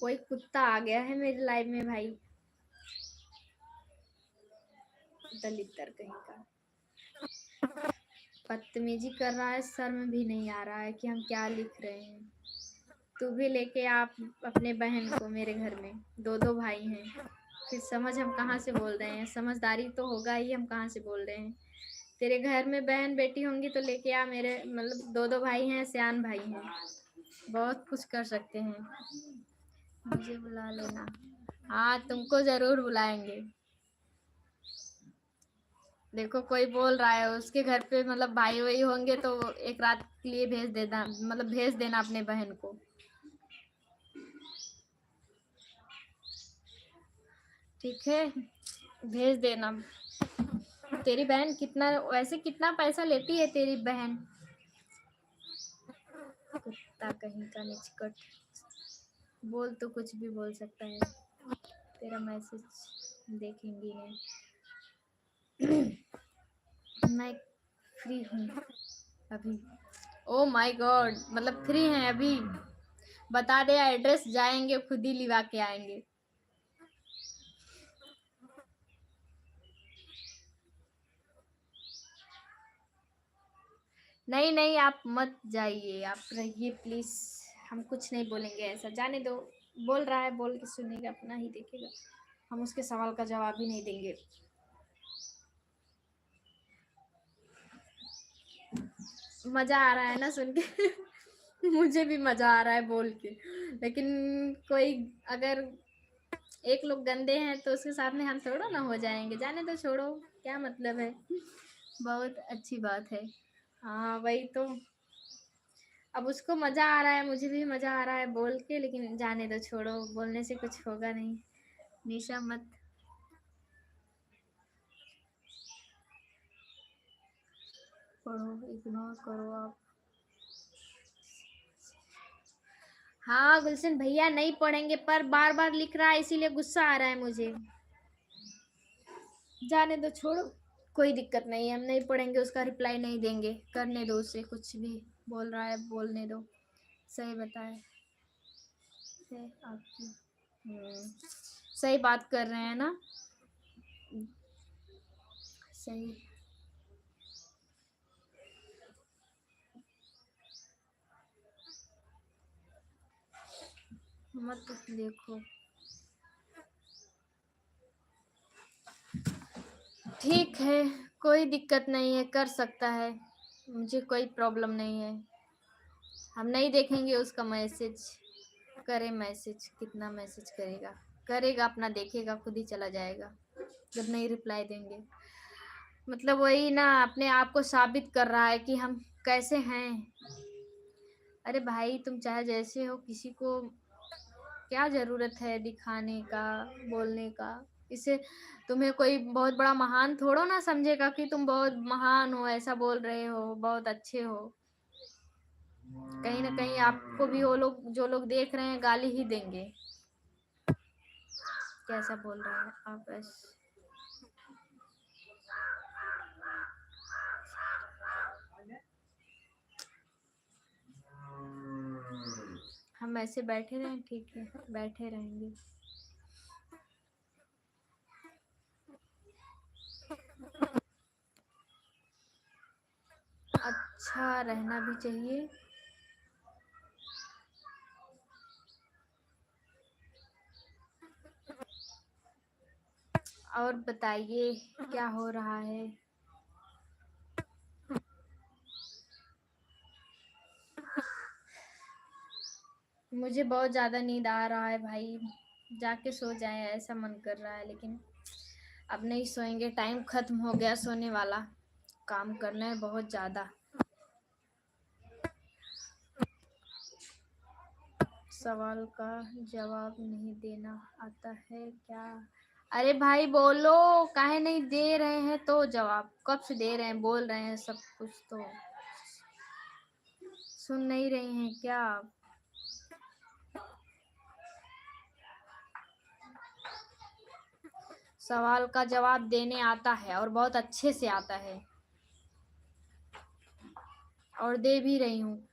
कोई कुत्ता आ गया है मेरी लाइफ में भाई, दलितर कहीं का, बदतमीजी कर रहा है, शर्म भी नहीं आ रहा है कि हम क्या लिख रहे हैं। तू भी लेके आप अपने बहन को मेरे घर में, दो दो भाई हैं, फिर समझ हम कहाँ से बोल रहे हैं, समझदारी तो होगा ही, हम कहाँ से बोल रहे हैं। तेरे घर में बहन बेटी होंगी तो लेके आ, मेरे मतलब दो दो भाई हैं, सियान भाई हैं, बहुत कुछ कर सकते हैं। मुझे बुला लेना। हाँ, तुमको जरूर बुलाएंगे। देखो कोई बोल रहा है उसके घर पे मतलब भाई वही होंगे तो एक रात के लिए भेज देना, मतलब भेज देना अपने बहन को। ठीक है, भेज देना। तेरी बहन कितना, वैसे कितना पैसा लेती है तेरी बहन? कुत्ता कहीं का निचकट, बोल तो कुछ भी बोल सकता है। तेरा मैसेज देखेंगी मैं फ्री हूँ अभी। ओ माय गॉड, मतलब फ्री हैं अभी? बता दे एड्रेस, जाएंगे खुद ही लिवा के आएंगे। नहीं नहीं, आप मत जाइए, आप रहिए प्लीज, हम कुछ नहीं बोलेंगे ऐसा, जाने दो। बोल रहा है, बोल के सुनेगा, अपना ही देखेगा, हम उसके सवाल का जवाब ही नहीं देंगे। मजा आ रहा है ना सुन के मुझे भी मजा आ रहा है बोल के, लेकिन कोई अगर एक लोग गंदे हैं तो उसके सामने हम थोड़ा ना हो जाएंगे, जाने दो, छोड़ो, क्या मतलब है। बहुत अच्छी बात है। हाँ वही तो, अब उसको मजा आ रहा है, मुझे भी मजा आ रहा है बोल के, लेकिन जाने दो, छोड़ो, बोलने से कुछ होगा नहीं। निशा मत। पढ़ो, इग्नोर करो आप। हाँ गुलशन भैया नहीं पढ़ेंगे, पर बार बार लिख रहा है इसीलिए गुस्सा आ रहा है मुझे। जाने दो, छोड़ो, कोई दिक्कत नहीं है, हम नहीं पढ़ेंगे, उसका रिप्लाई नहीं देंगे, करने दो उसे, कुछ भी बोल रहा है बोलने दो। सही बताए है आपकी। सही बात कर रहे हैं ना, सही। मत देखो, ठीक है, कोई दिक्कत नहीं है, कर सकता है, मुझे कोई प्रॉब्लम नहीं है। हम नहीं देखेंगे उसका मैसेज, करे मैसेज, कितना मैसेज करेगा, करेगा अपना, देखेगा, खुद ही चला जाएगा जब नहीं रिप्लाई देंगे। मतलब वही ना, अपने आप को साबित कर रहा है कि हम कैसे हैं। अरे भाई तुम चाहे जैसे हो, किसी को क्या ज़रूरत है दिखाने का, बोलने का। इससे तुम्हें कोई बहुत बड़ा महान थोड़ो ना समझेगा कि तुम बहुत महान हो, ऐसा बोल रहे हो, बहुत अच्छे हो। कहीं ना कहीं आपको भी वो लोग, जो लोग देख रहे हैं, गाली ही देंगे। कैसा बोल रहा है आप ऐसे। हम ऐसे बैठे रहें, ठीक है, बैठे रहेंगे। अच्छा रहना भी चाहिए। और बताइए क्या हो रहा है। मुझे बहुत ज़्यादा नींद आ रहा है भाई, जाके सो जाए ऐसा मन कर रहा है, लेकिन अब नहीं सोएंगे, टाइम खत्म हो गया सोने वाला, काम करना है बहुत ज़्यादा। सवाल का जवाब नहीं देना आता है क्या। अरे भाई बोलो, काहे नहीं दे रहे हैं तो जवाब, कब से दे रहे हैं, बोल रहे हैं सब कुछ, तो सुन नहीं रहे हैं क्या आप। सवाल का जवाब देने आता है और बहुत अच्छे से आता है, और दे भी रही हूँ।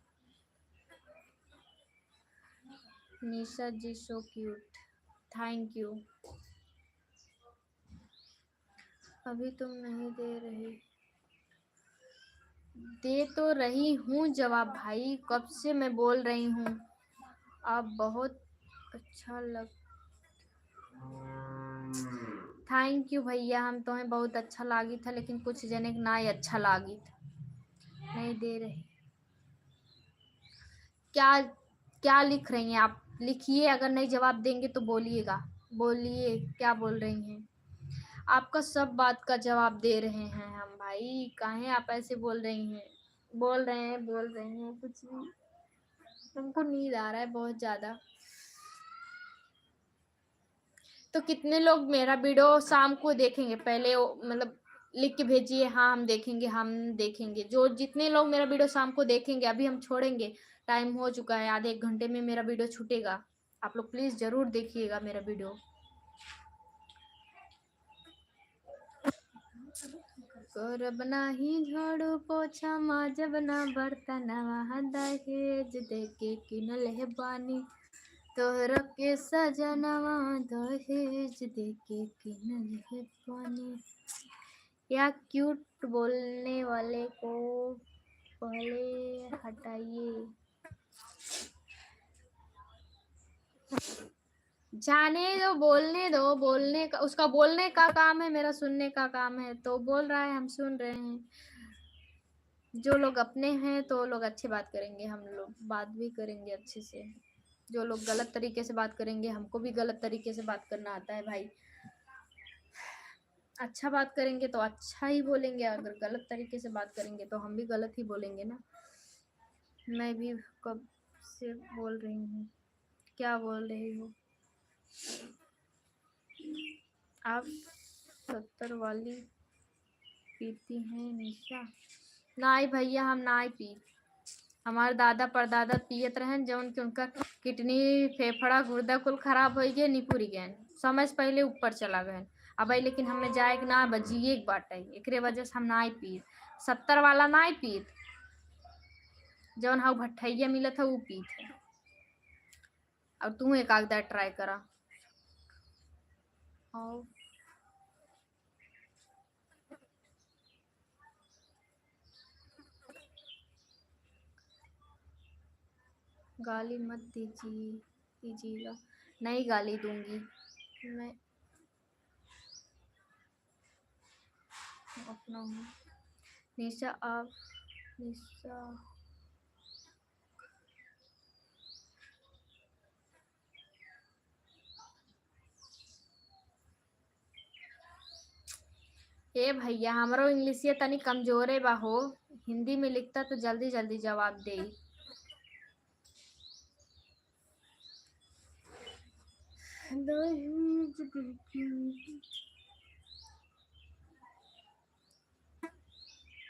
निशा जी सो क्यूट, थैंक यू। अभी तुम नहीं दे रहे, दे तो रही हूँ जवाब भाई, कब से मैं बोल रही हूँ। आप बहुत अच्छा लग, थैंक यू भैया, हम तुम्हें बहुत अच्छा लागी था, लेकिन कुछ जने के ना ही अच्छा लागी था, नहीं दे रही। क्या क्या लिख रही हैं आप, लिखिए, अगर नहीं जवाब देंगे तो बोलिएगा, बोलिए क्या बोल रही हैं। आपका सब बात का जवाब दे रहे हैं हम भाई, काहे आप ऐसे बोल रही हैं। बोल रहे हैं कुछ भी। तुमको नींद आ रहा है बहुत ज़्यादा। तो कितने लोग मेरा वीडियो शाम को देखेंगे, पहले मतलब लिख के भेजिए, हाँ हम देखेंगे, हम देखेंगे। जो जितने लोग मेरा वीडियो शाम को देखेंगे, अभी हम छोड़ेंगे, टाइम हो चुका है, आधे एक घंटे में मेरा वीडियो छूटेगा। आप लोग प्लीज़ ज़रूर देखिएगा मेरा वीडियो। करब नाही झाड़ू पोछा, माजब ना बर्तनवा, दहेज देके किनल है बानी तोहरा के सजनवा, दहेज देके किनल है बानी। या क्यूट बोलने वाले को पहले हटाइए। जाने दो, बोलने दो, बोलने का, उसका बोलने का काम है, मेरा सुनने का काम है, तो बोल रहा है, हम सुन रहे हैं। जो लोग अपने हैं तो लोग अच्छी बात करेंगे, हम लोग बात भी करेंगे अच्छे से। जो लोग गलत तरीके से बात करेंगे, हमको भी गलत तरीके से बात करना आता है भाई। अच्छा बात करेंगे तो अच्छा ही बोलेंगे, अगर गलत तरीके से बात करेंगे तो हम भी गलत ही बोलेंगे ना। मैं भी कब से बोल रही हूँ, क्या बोल रही हो आप। 70 वाली पीती हैं निशा, नाई भैया हम नाई पी, हमारे दादा परदादा पियत रहन जौन कि उनका किडनी फेफड़ा गुर्दा कुल खराब हो गए निपुर गए, समय से पहले ऊपर चला गए। अब लेकिन हमें जाए ना बजिए एक बाटे, एक वजह से हम नाई पी, 70 वाला नाई पीत, जौन हाँ भट्ठैया मिलत है वो पीत है। अब तू एक आगदा ट्राई करा। और गाली मत दीजिएगा। नहीं गाली दूंगी मैं, अपना हूँ। निशा आप निशा ए भैया हमारो इंग्लिशिया तनी कमजोरे बा हो, हिंदी में लिखता तो जल्दी जल्दी जवाब दे।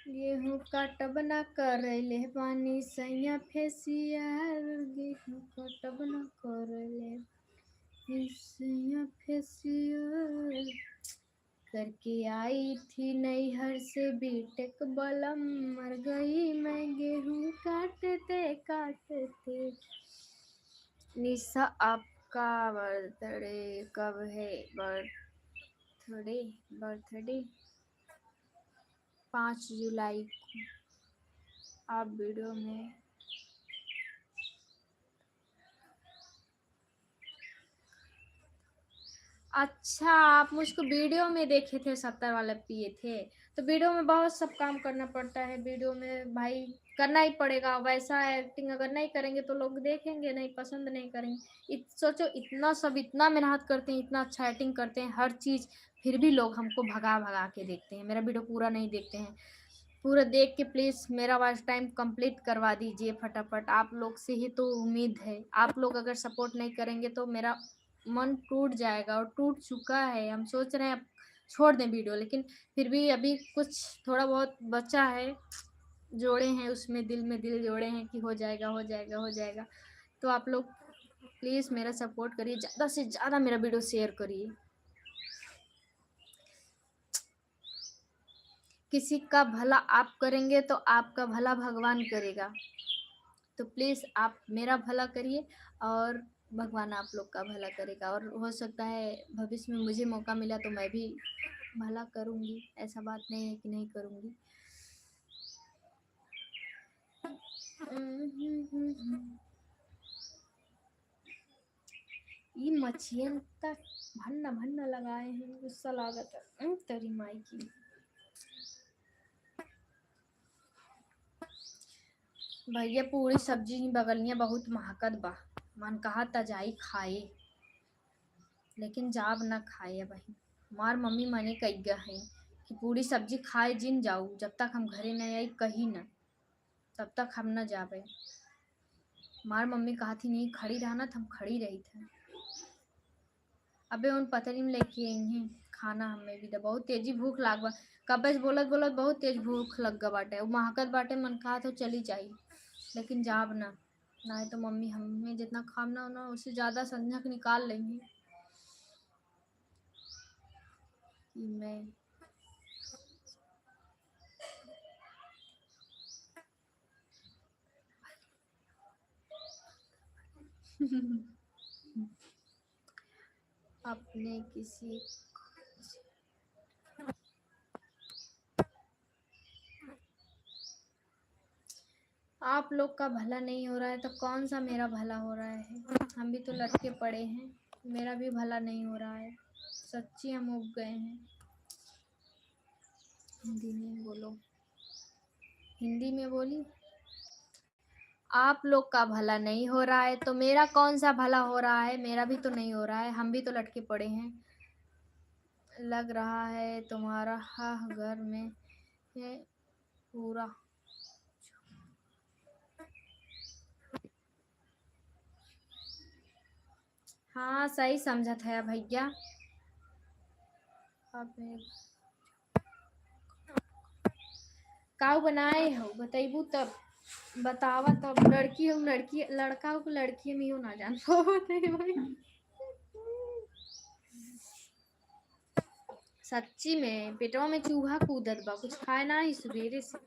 गेहूँ काटब ना करैले पानी सैया फेसियल, गेहूँ काटब ना करैले सैया फेसियल, करके आई थी नैहर से बीटेक बलम, मर गई मैं गेहूँ काटते काटते। निशा आपका बर्थडे कब है? बर्थडे 5 जुलाई को। आप वीडियो में अच्छा, आप मुझको वीडियो में देखे थे 70 वाला पिए थे, तो वीडियो में बहुत सब काम करना पड़ता है, वीडियो में भाई करना ही पड़ेगा, वैसा एक्टिंग अगर नहीं करेंगे तो लोग देखेंगे नहीं, पसंद नहीं करेंगे। सोचो इतना सब इतना मेहनत करते हैं, इतना अच्छा एक्टिंग करते हैं हर चीज़, फिर भी लोग हमको भगा भगा के देखते हैं, मेरा वीडियो पूरा नहीं देखते हैं। पूरा देख के प्लीज़ मेरा वॉच टाइम कंप्लीट करवा दीजिए फटाफट, आप लोग से ही तो उम्मीद है, आप लोग अगर सपोर्ट नहीं करेंगे तो मेरा मन टूट जाएगा, और टूट चुका है। हम सोच रहे हैं अब छोड़ दें वीडियो, लेकिन फिर भी अभी कुछ थोड़ा बहुत बचा है, जोड़े हैं उसमें दिल में दिल जोड़े हैं कि हो जाएगा हो जाएगा हो जाएगा। तो आप लोग प्लीज़ मेरा सपोर्ट करिए, ज़्यादा से ज़्यादा मेरा वीडियो शेयर करिए। किसी का भला आप करेंगे तो आपका भला भगवान करेगा, तो प्लीज़ आप मेरा भला करिए और भगवान आप लोग का भला करेगा, और हो सकता है भविष्य में मुझे मौका मिला तो मैं भी भला करूँगी, ऐसा बात नहीं है कि नहीं करूँगी। ये मछियन तक भन्ना भन्ना लगाए हैं, गुस्सा लागत है तेरी माई की। भैया पूरी सब्जी बगलिया बहुत महकत बा, मन कहा त जाई खाए, लेकिन जाब ना खाए भाई, मार मम्मी मने कही गया है कि पूरी सब्जी खाए जिन जाऊ, जब तक हम घरे नहीं आई कहीं ना, तब तक हम ना जाबे। मार मम्मी कहा थी नहीं खड़ी रहना, तो हम खड़ी रही थे। अबे उन पतली में लेके आई हैं खाना, हमें भी तो बहुत तेजी भूख लाग बा, कब से बोलत बोलत बहुत तेज भूख लग गा बाटे, वो महकत बाटे, मन कहा तो चली जाई, लेकिन जाब ना, ना तो मम्मी हमें जितना खाना होना उससे ज़्यादा संझक निकाल लेंगी। मैं अपने किसी आप लोग का भला नहीं हो रहा है तो कौन सा मेरा भला हो रहा है, हम भी तो लटके पड़े हैं, मेरा भी भला नहीं हो रहा है, सच्ची हम उब गए हैं। हिंदी में बोलो, हिंदी में बोली। आप लोग का भला नहीं हो रहा है तो मेरा कौन सा भला हो रहा है, मेरा भी तो नहीं हो रहा है, हम भी तो लटके पड़े हैं। लग रहा है तुम्हारा घर में है पूरा। हाँ सही समझा था भैया, आप काऊ बनाए हो बताइबू तब बतावा तब। लड़की हो लड़की, लड़का हो लड़की में हो ना जान भाई। सच्ची में पेटवा में चूहा कूदत बा, कुछ खाए ना ही सवेरे से।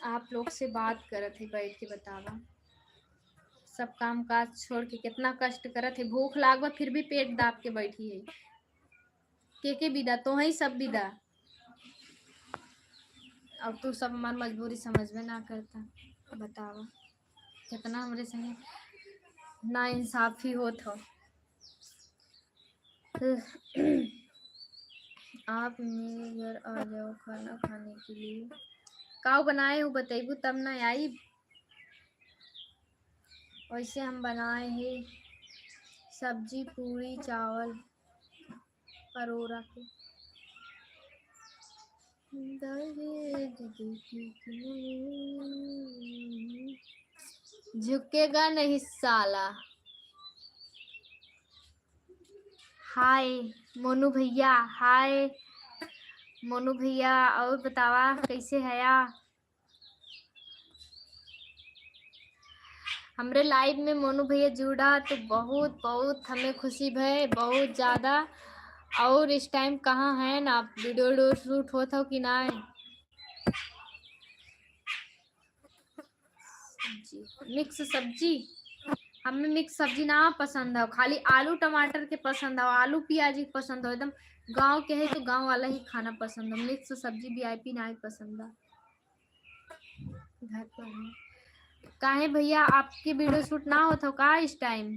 आप लोग से बात करत है बैठ के, बतावा सब काम काज छोड़ के कितना कष्ट करत है। भूख लागवा फिर भी पेट दाब के बैठी है। के विदा तो है सब विदा। अब तू सब हमार मजबूरी समझ में ना करता, बतावा कितना हमरे संगे ना इंसाफी होत हो। आप मेरे घर आ जाओ खाना खाने के लिए। काऊ बनाए हो बताइबू तब ना आई। वैसे हम बनाए हैं सब्जी पूरी चावल परोरा के। झुकेगा नहीं साला। हाय मोनू भैया, हाय मोनू भैया। और बतावा कैसे है या? हमरे लाइव में मोनू भैया जुड़ा तो बहुत बहुत हमें खुशी भय, बहुत ज़्यादा। और इस टाइम कहाँ है ना, आप वीडियो शूट होता हो कि ना? मिक्स सब्जी, हमें मिक्स सब्जी ना पसंद है, खाली आलू टमाटर के पसंद है, आलू प्याज ही पसंद हो। एकदम गांव के है तो गांव वाला ही खाना पसंद है। मिक्स सब्जी वीआईपी ना ही पसंद है। घर पर है काहे भैया आपकी वीडियो शूट ना होता का इस टाइम?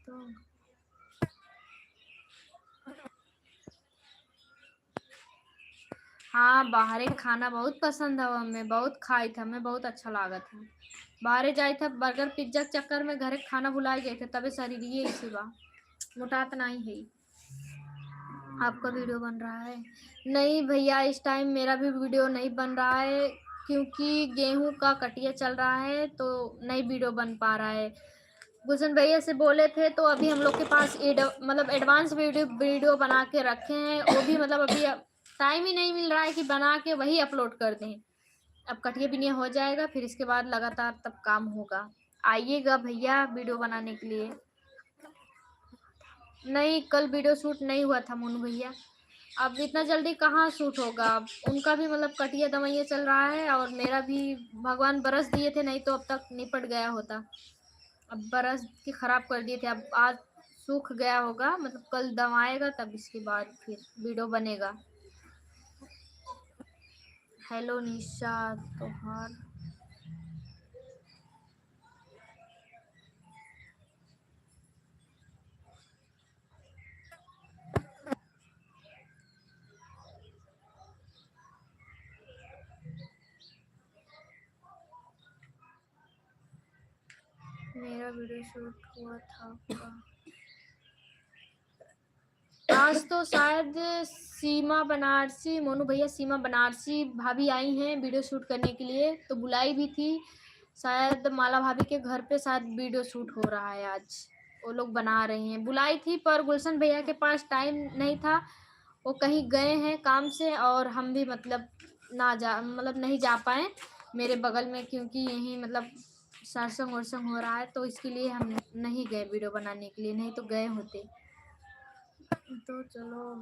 तो हाँ, बाहर खाना बहुत पसंद है, हमें बहुत खाई था, हमें बहुत अच्छा लगा था। बाहर जाए था बर्गर पिज्जा के चक्कर में घर खाना भुलाए गए थे, तबे शरीर ये इसी बा मोटात नहीं है। आपका वीडियो बन रहा है? नहीं भैया इस टाइम मेरा भी वीडियो नहीं बन रहा है, क्योंकि गेहूं का कटिया चल रहा है तो नहीं वीडियो बन पा रहा है। गुलशन भैया से बोले थे तो अभी हम लोग के पास मतलब एडवांस वीडियो बना के रखे हैं, वो भी मतलब अभी टाइम ही नहीं मिल रहा है कि बना के वही अपलोड कर दें। अब कटिया बिनिया हो जाएगा फिर इसके बाद लगातार तब काम होगा। आइएगा भैया वीडियो बनाने के लिए। नहीं कल वीडियो शूट नहीं हुआ था मोनू भैया, अब इतना जल्दी कहाँ शूट होगा। अब उनका भी मतलब कटिया दवाइयाँ चल रहा है और मेरा भी भगवान बरस दिए थे, नहीं तो अब तक निपट गया होता। अब बरस के ख़राब कर दिए थे, अब आज सूख गया होगा, मतलब कल दवाएगा तब इसके बाद फिर वीडियो बनेगा। हेलो निशा तोहार मेरा वीडियो शूट हुआ था का? आज तो शायद सीमा बनारसी, मोनू भैया सीमा बनारसी भाभी आई हैं वीडियो शूट करने के लिए, तो बुलाई भी थी। शायद माला भाभी के घर पे शायद वीडियो शूट हो रहा है आज, वो लोग बना रहे हैं। बुलाई थी पर गुलशन भैया के पास टाइम नहीं था, वो कहीं गए हैं काम से, और हम भी मतलब नहीं जा पाए मेरे बगल में, क्योंकि यहीं मतलब सत्संग वर्संग हो रहा है, तो इसके लिए हम नहीं गए वीडियो बनाने के लिए, नहीं तो गए होते। तो चलो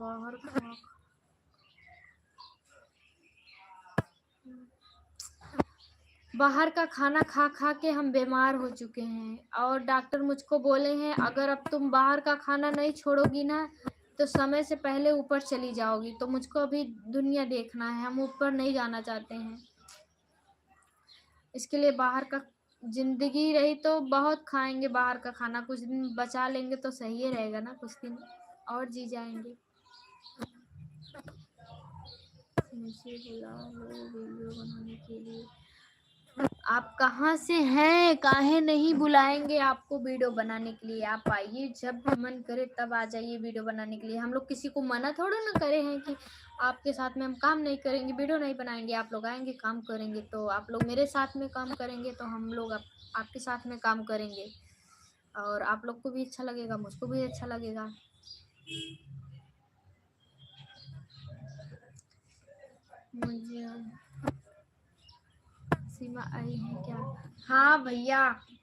बाहर का खाना खा खा के हम बीमार हो चुके हैं, और डॉक्टर मुझको बोले हैं अगर अब तुम बाहर का खाना नहीं छोड़ोगी ना तो समय से पहले ऊपर चली जाओगी। तो मुझको अभी दुनिया देखना है, हम ऊपर नहीं जाना चाहते हैं। इसके लिए बाहर का जिंदगी रही तो बहुत खाएंगे बाहर का खाना, कुछ दिन बचा लेंगे तो सही ही रहेगा ना, कुछ दिन और जी जाएंगे। मुझे बुला लो वीडियो बनाने के लिए। आप कहाँ से हैं? काहे नहीं बुलाएंगे आपको वीडियो बनाने के लिए? आप आइए, जब मन करे तब आ जाइए वीडियो बनाने के लिए। हम लोग किसी को मना थोड़ा ना करे हैं कि आपके साथ में हम काम नहीं करेंगे, वीडियो नहीं बनाएंगे। आप लोग आएंगे काम करेंगे, तो आप लोग मेरे साथ में काम करेंगे तो हम लोग आपके साथ में काम करेंगे, और आप लोग को भी अच्छा लगेगा, मुझको भी अच्छा लगेगा। मुझे सीमा आई है क्या? हाँ भैया,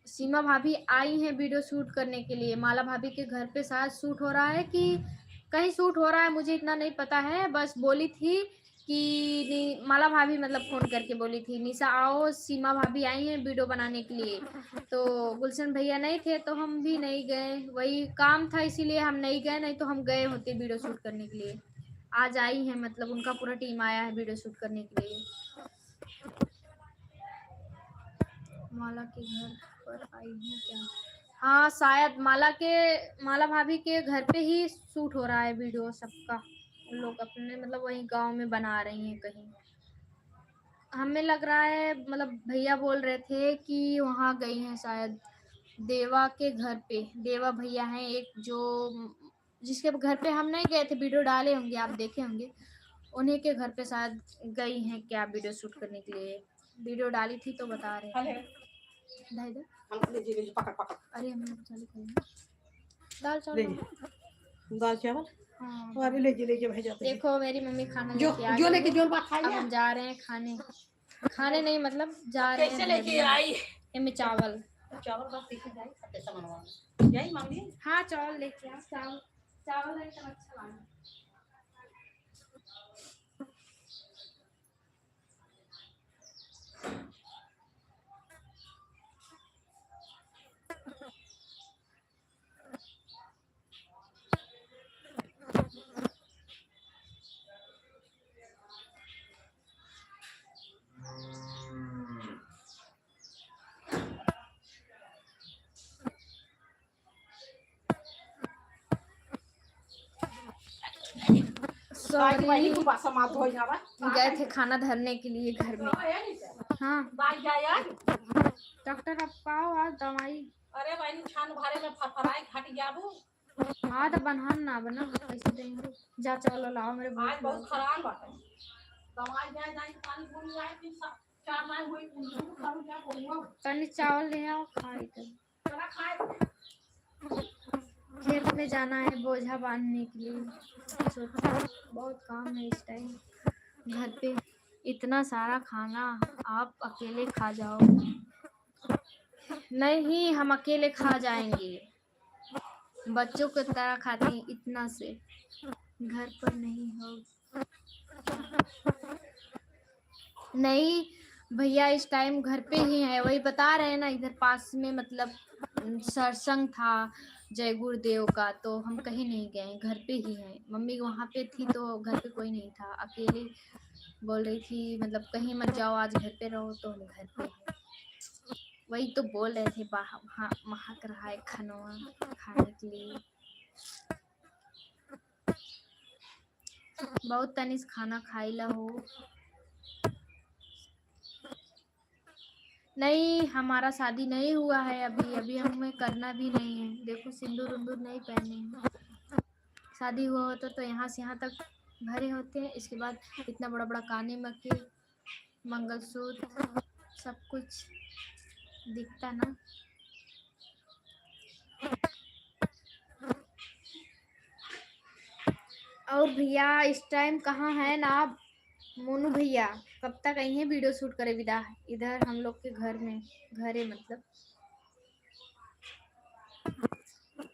सीमा भाभी आई हैं वीडियो शूट करने के लिए। माला भाभी के घर पे शायद शूट हो रहा है कि कहीं शूट हो रहा है, मुझे इतना नहीं पता है। बस बोली थी कि माला भाभी मतलब फ़ोन करके बोली थी निशा आओ, सीमा भाभी आई हैं वीडियो बनाने के लिए। तो गुलशन भैया नहीं थे तो हम भी नहीं गए, वही काम था इसीलिए हम नहीं गए, नहीं तो हम गए होते वीडियो शूट करने के लिए। आज आई हैं, मतलब उनका पूरा टीम आया है वीडियो शूट करने के लिए। माला के घर पर आई है क्या? हाँ शायद माला भाभी के घर पे ही शूट हो रहा है वीडियो सबका। उन लोग अपने मतलब वही गांव में बना रही हैं कहीं। हमें लग रहा है मतलब भैया बोल रहे थे कि वहाँ गई हैं शायद देवा के घर पे। देवा भैया हैं एक जो जिसके घर पे हम नहीं गए थे, वीडियो डाले होंगे आप देखे होंगे, उन्हीं के घर पे शायद गई हैं क्या वीडियो शूट करने के लिए। वीडियो डाली थी तो बता रहे थे। इधर इधर। ले पकड़ पकड़ अरे हम लोग चालू करेंगे दाल ले चावल। दाल चावल। हाँ अरे ले भेजा देखो मेरी मम्मी खाना जो लेके आ जो गई लेके है। जो बात अब खाई हम जा रहे हैं खाने। खाने नहीं मतलब जा रहे हैं कैसे लेके आई इनमें चावल। चावल बस लेके जाई कैसा बनवा जाई मम्मी। हाँ चावल लेके आ। चावल चावल है तो अच्छा लगा। सॉरी गए थे खाना धरने के लिए घर में। हाँ डॉक्टर अब पाओ आज दवाई। अरे भाई छान भारे में फरफराए घट जाबू। हाँ तो बनहान ना बना कैसे देंगे। जा चलो लाओ मेरे आज बहुत खराब बात है। दवाई जाए पानी भूल जाए फिर चार मार हुई करूं क्या करूंगा। तनी चावल ले आओ खाई तो। चला खाए खेत में जाना है बोझा बांधने के लिए। सोचो बहुत काम है इस टाइम घर पे। इतना सारा खाना आप अकेले खा जाओ। नहीं हम अकेले खा जाएंगे, बच्चों की तरह खाते हैं इतना से। घर पर नहीं हो नहीं भैया इस टाइम घर पे ही है, वही बता रहे हैं ना इधर पास में मतलब सत्संग था जय गुरुदेव का, तो हम कहीं नहीं गए, घर पे ही हैं। मम्मी वहाँ पे थी तो घर पे कोई नहीं था, अकेले बोल रही थी मतलब कहीं मत जाओ आज घर पे रहो, तो हम घर पे हैं। वही तो बोल रहे थे महक रहा है खाना खाने के लिए। बहुत तनिस खाना खाइला हो। नहीं हमारा शादी नहीं हुआ है अभी हमें करना भी नहीं है। देखो सिंदूर उंदूर नहीं पहने हैं। शादी हुआ होता तो यहाँ से यहाँ तक भरे होते हैं, इसके बाद इतना बड़ा बड़ा काने मक्के मंगलसूत्र सब कुछ दिखता ना। और भैया इस टाइम कहाँ है ना आप? मोनू भैया कब तक आई हैं वीडियो शूट करे विदा इधर हम लोग के घर में? घरे मतलब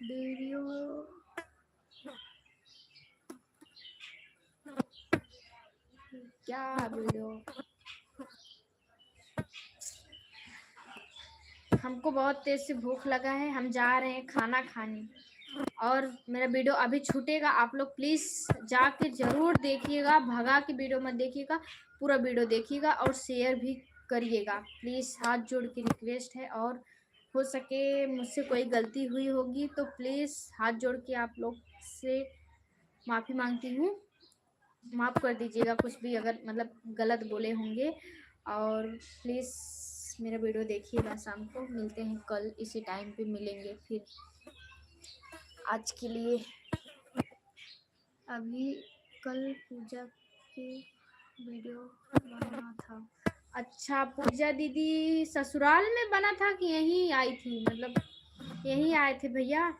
वीडियो क्या वीडियो। हमको बहुत तेज से भूख लगा है, हम जा रहे हैं खाना खाने। और मेरा वीडियो अभी छूटेगा, आप लोग प्लीज़ जाके ज़रूर देखिएगा, भगा के वीडियो मत देखिएगा, पूरा वीडियो देखिएगा और शेयर भी करिएगा प्लीज़, हाथ जोड़ के रिक्वेस्ट है। और हो सके मुझसे कोई गलती हुई होगी तो प्लीज़ हाथ जोड़ के आप लोग से माफ़ी मांगती हूँ, माफ़ कर दीजिएगा कुछ भी अगर मतलब गलत बोले होंगे। और प्लीज़ मेरा वीडियो देखिएगा। शाम को मिलते हैं, कल इसी टाइम पे मिलेंगे फिर। आज के लिए अभी कल पूजा की वीडियो बना था। अच्छा पूजा दीदी ससुराल में बना था कि यहीं आई थी? मतलब यहीं आए थे भैया?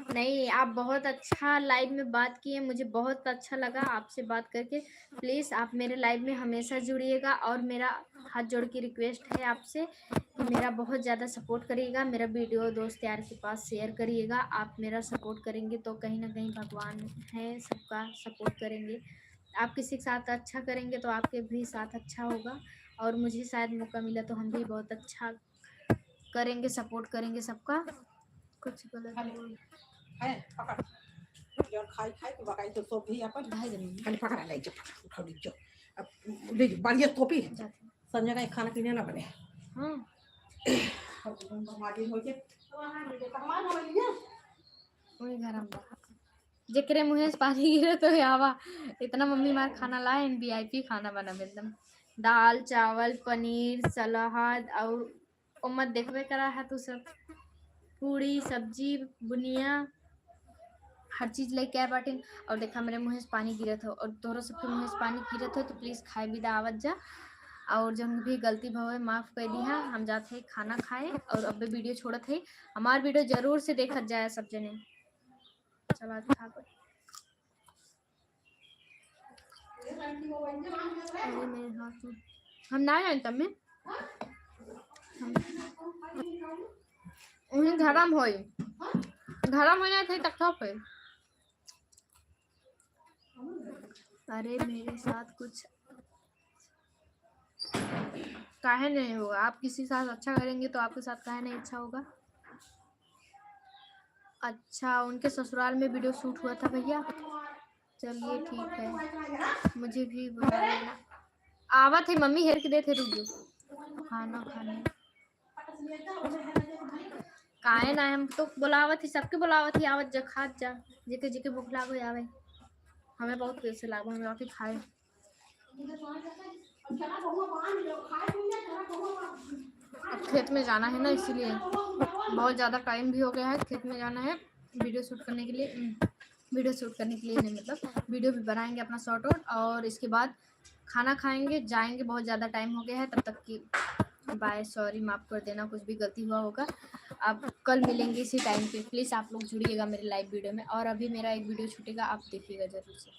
नहीं, आप बहुत अच्छा लाइव में बात किए, मुझे बहुत अच्छा लगा आपसे बात करके। प्लीज़ आप मेरे लाइव में हमेशा जुड़िएगा और मेरा हाथ जोड़ के रिक्वेस्ट है आपसे कि मेरा बहुत ज़्यादा सपोर्ट करिएगा। मेरा वीडियो दोस्त यार के पास शेयर करिएगा। आप मेरा सपोर्ट करेंगे तो कहीं ना कहीं भगवान है, सबका सपोर्ट करेंगे। आप किसी के साथ अच्छा करेंगे तो आपके भी साथ अच्छा होगा, और मुझे शायद मौका मिला तो हम भी बहुत अच्छा करेंगे, सपोर्ट करेंगे सबका। कुछ गलत बोल है पकड़ जौन खाई खाई के बकाई तो सब भी अपन खाली पकड़ा ले जो उठा ली जो अब ले जो बढ़िया टोपी जाते। संजय का खाना पीने ना बने हाँ, माटी हो के कमान हो लिया वही घर हम जेकरे मुँहे से पानी गिरे तो आवा। इतना मम्मी मार खाना लाए, वीआईपी खाना बना एकदम, दाल चावल पनीर सलाद और उम्मत देखबे करा है तू सब, पूरी सब्जी बुनिया हर चीज लेके आए बाटिन। और देखा मेरे मुँह से पानी गिरत हो और तोहरा सबके मुँह से पानी गिरत हो तो प्लीज़ खाए भी दावत जा। और जब भी गलती भवे माफ़ कर दिया। हम जाते हैं खाना खाए और अब वीडियो छोड़त है। हमार वीडियो जरूर से देखत जाए सब जने। चला खा कर अरे मेरे हाथ में हम ना आए तब में उन्हें धर्म होई धर्म हो जाते तक ठप है। अरे मेरे साथ कुछ काहे नहीं होगा, आप किसी के साथ अच्छा करेंगे तो आपके साथ काहे नहीं अच्छा होगा। अच्छा, उनके ससुराल में वीडियो शूट हुआ था भैया। चलिए ठीक है, मुझे भी बुला लेना। आवत है मम्मी हेर के देते रुक खाना खाने काहे ना हम तो बुलावत ही सबके बुलावत ही आवत जा खात जा जेके जेके भूख लागो आवे। हमें बहुत पैसे लागो हमें आके खाए। अब खेत में जाना है ना इसीलिए बहुत ज़्यादा टाइम भी हो गया है। खेत में जाना है वीडियो शूट करने के लिए, वीडियो शूट करने के लिए नहीं मतलब वीडियो भी बनाएंगे अपना शॉर्ट आउट और इसके बाद खाना खाएंगे जाएंगे। बहुत ज़्यादा टाइम हो गया है, तब तक की बाय, सॉरी माफ़ कर देना कुछ भी गलती हुआ होगा। अब कल मिलेंगे इसी टाइम पे। प्लीज़ आप लोग जुड़िएगा मेरे लाइव वीडियो में और अभी मेरा एक वीडियो छूटेगा आप देखिएगा ज़रूर से।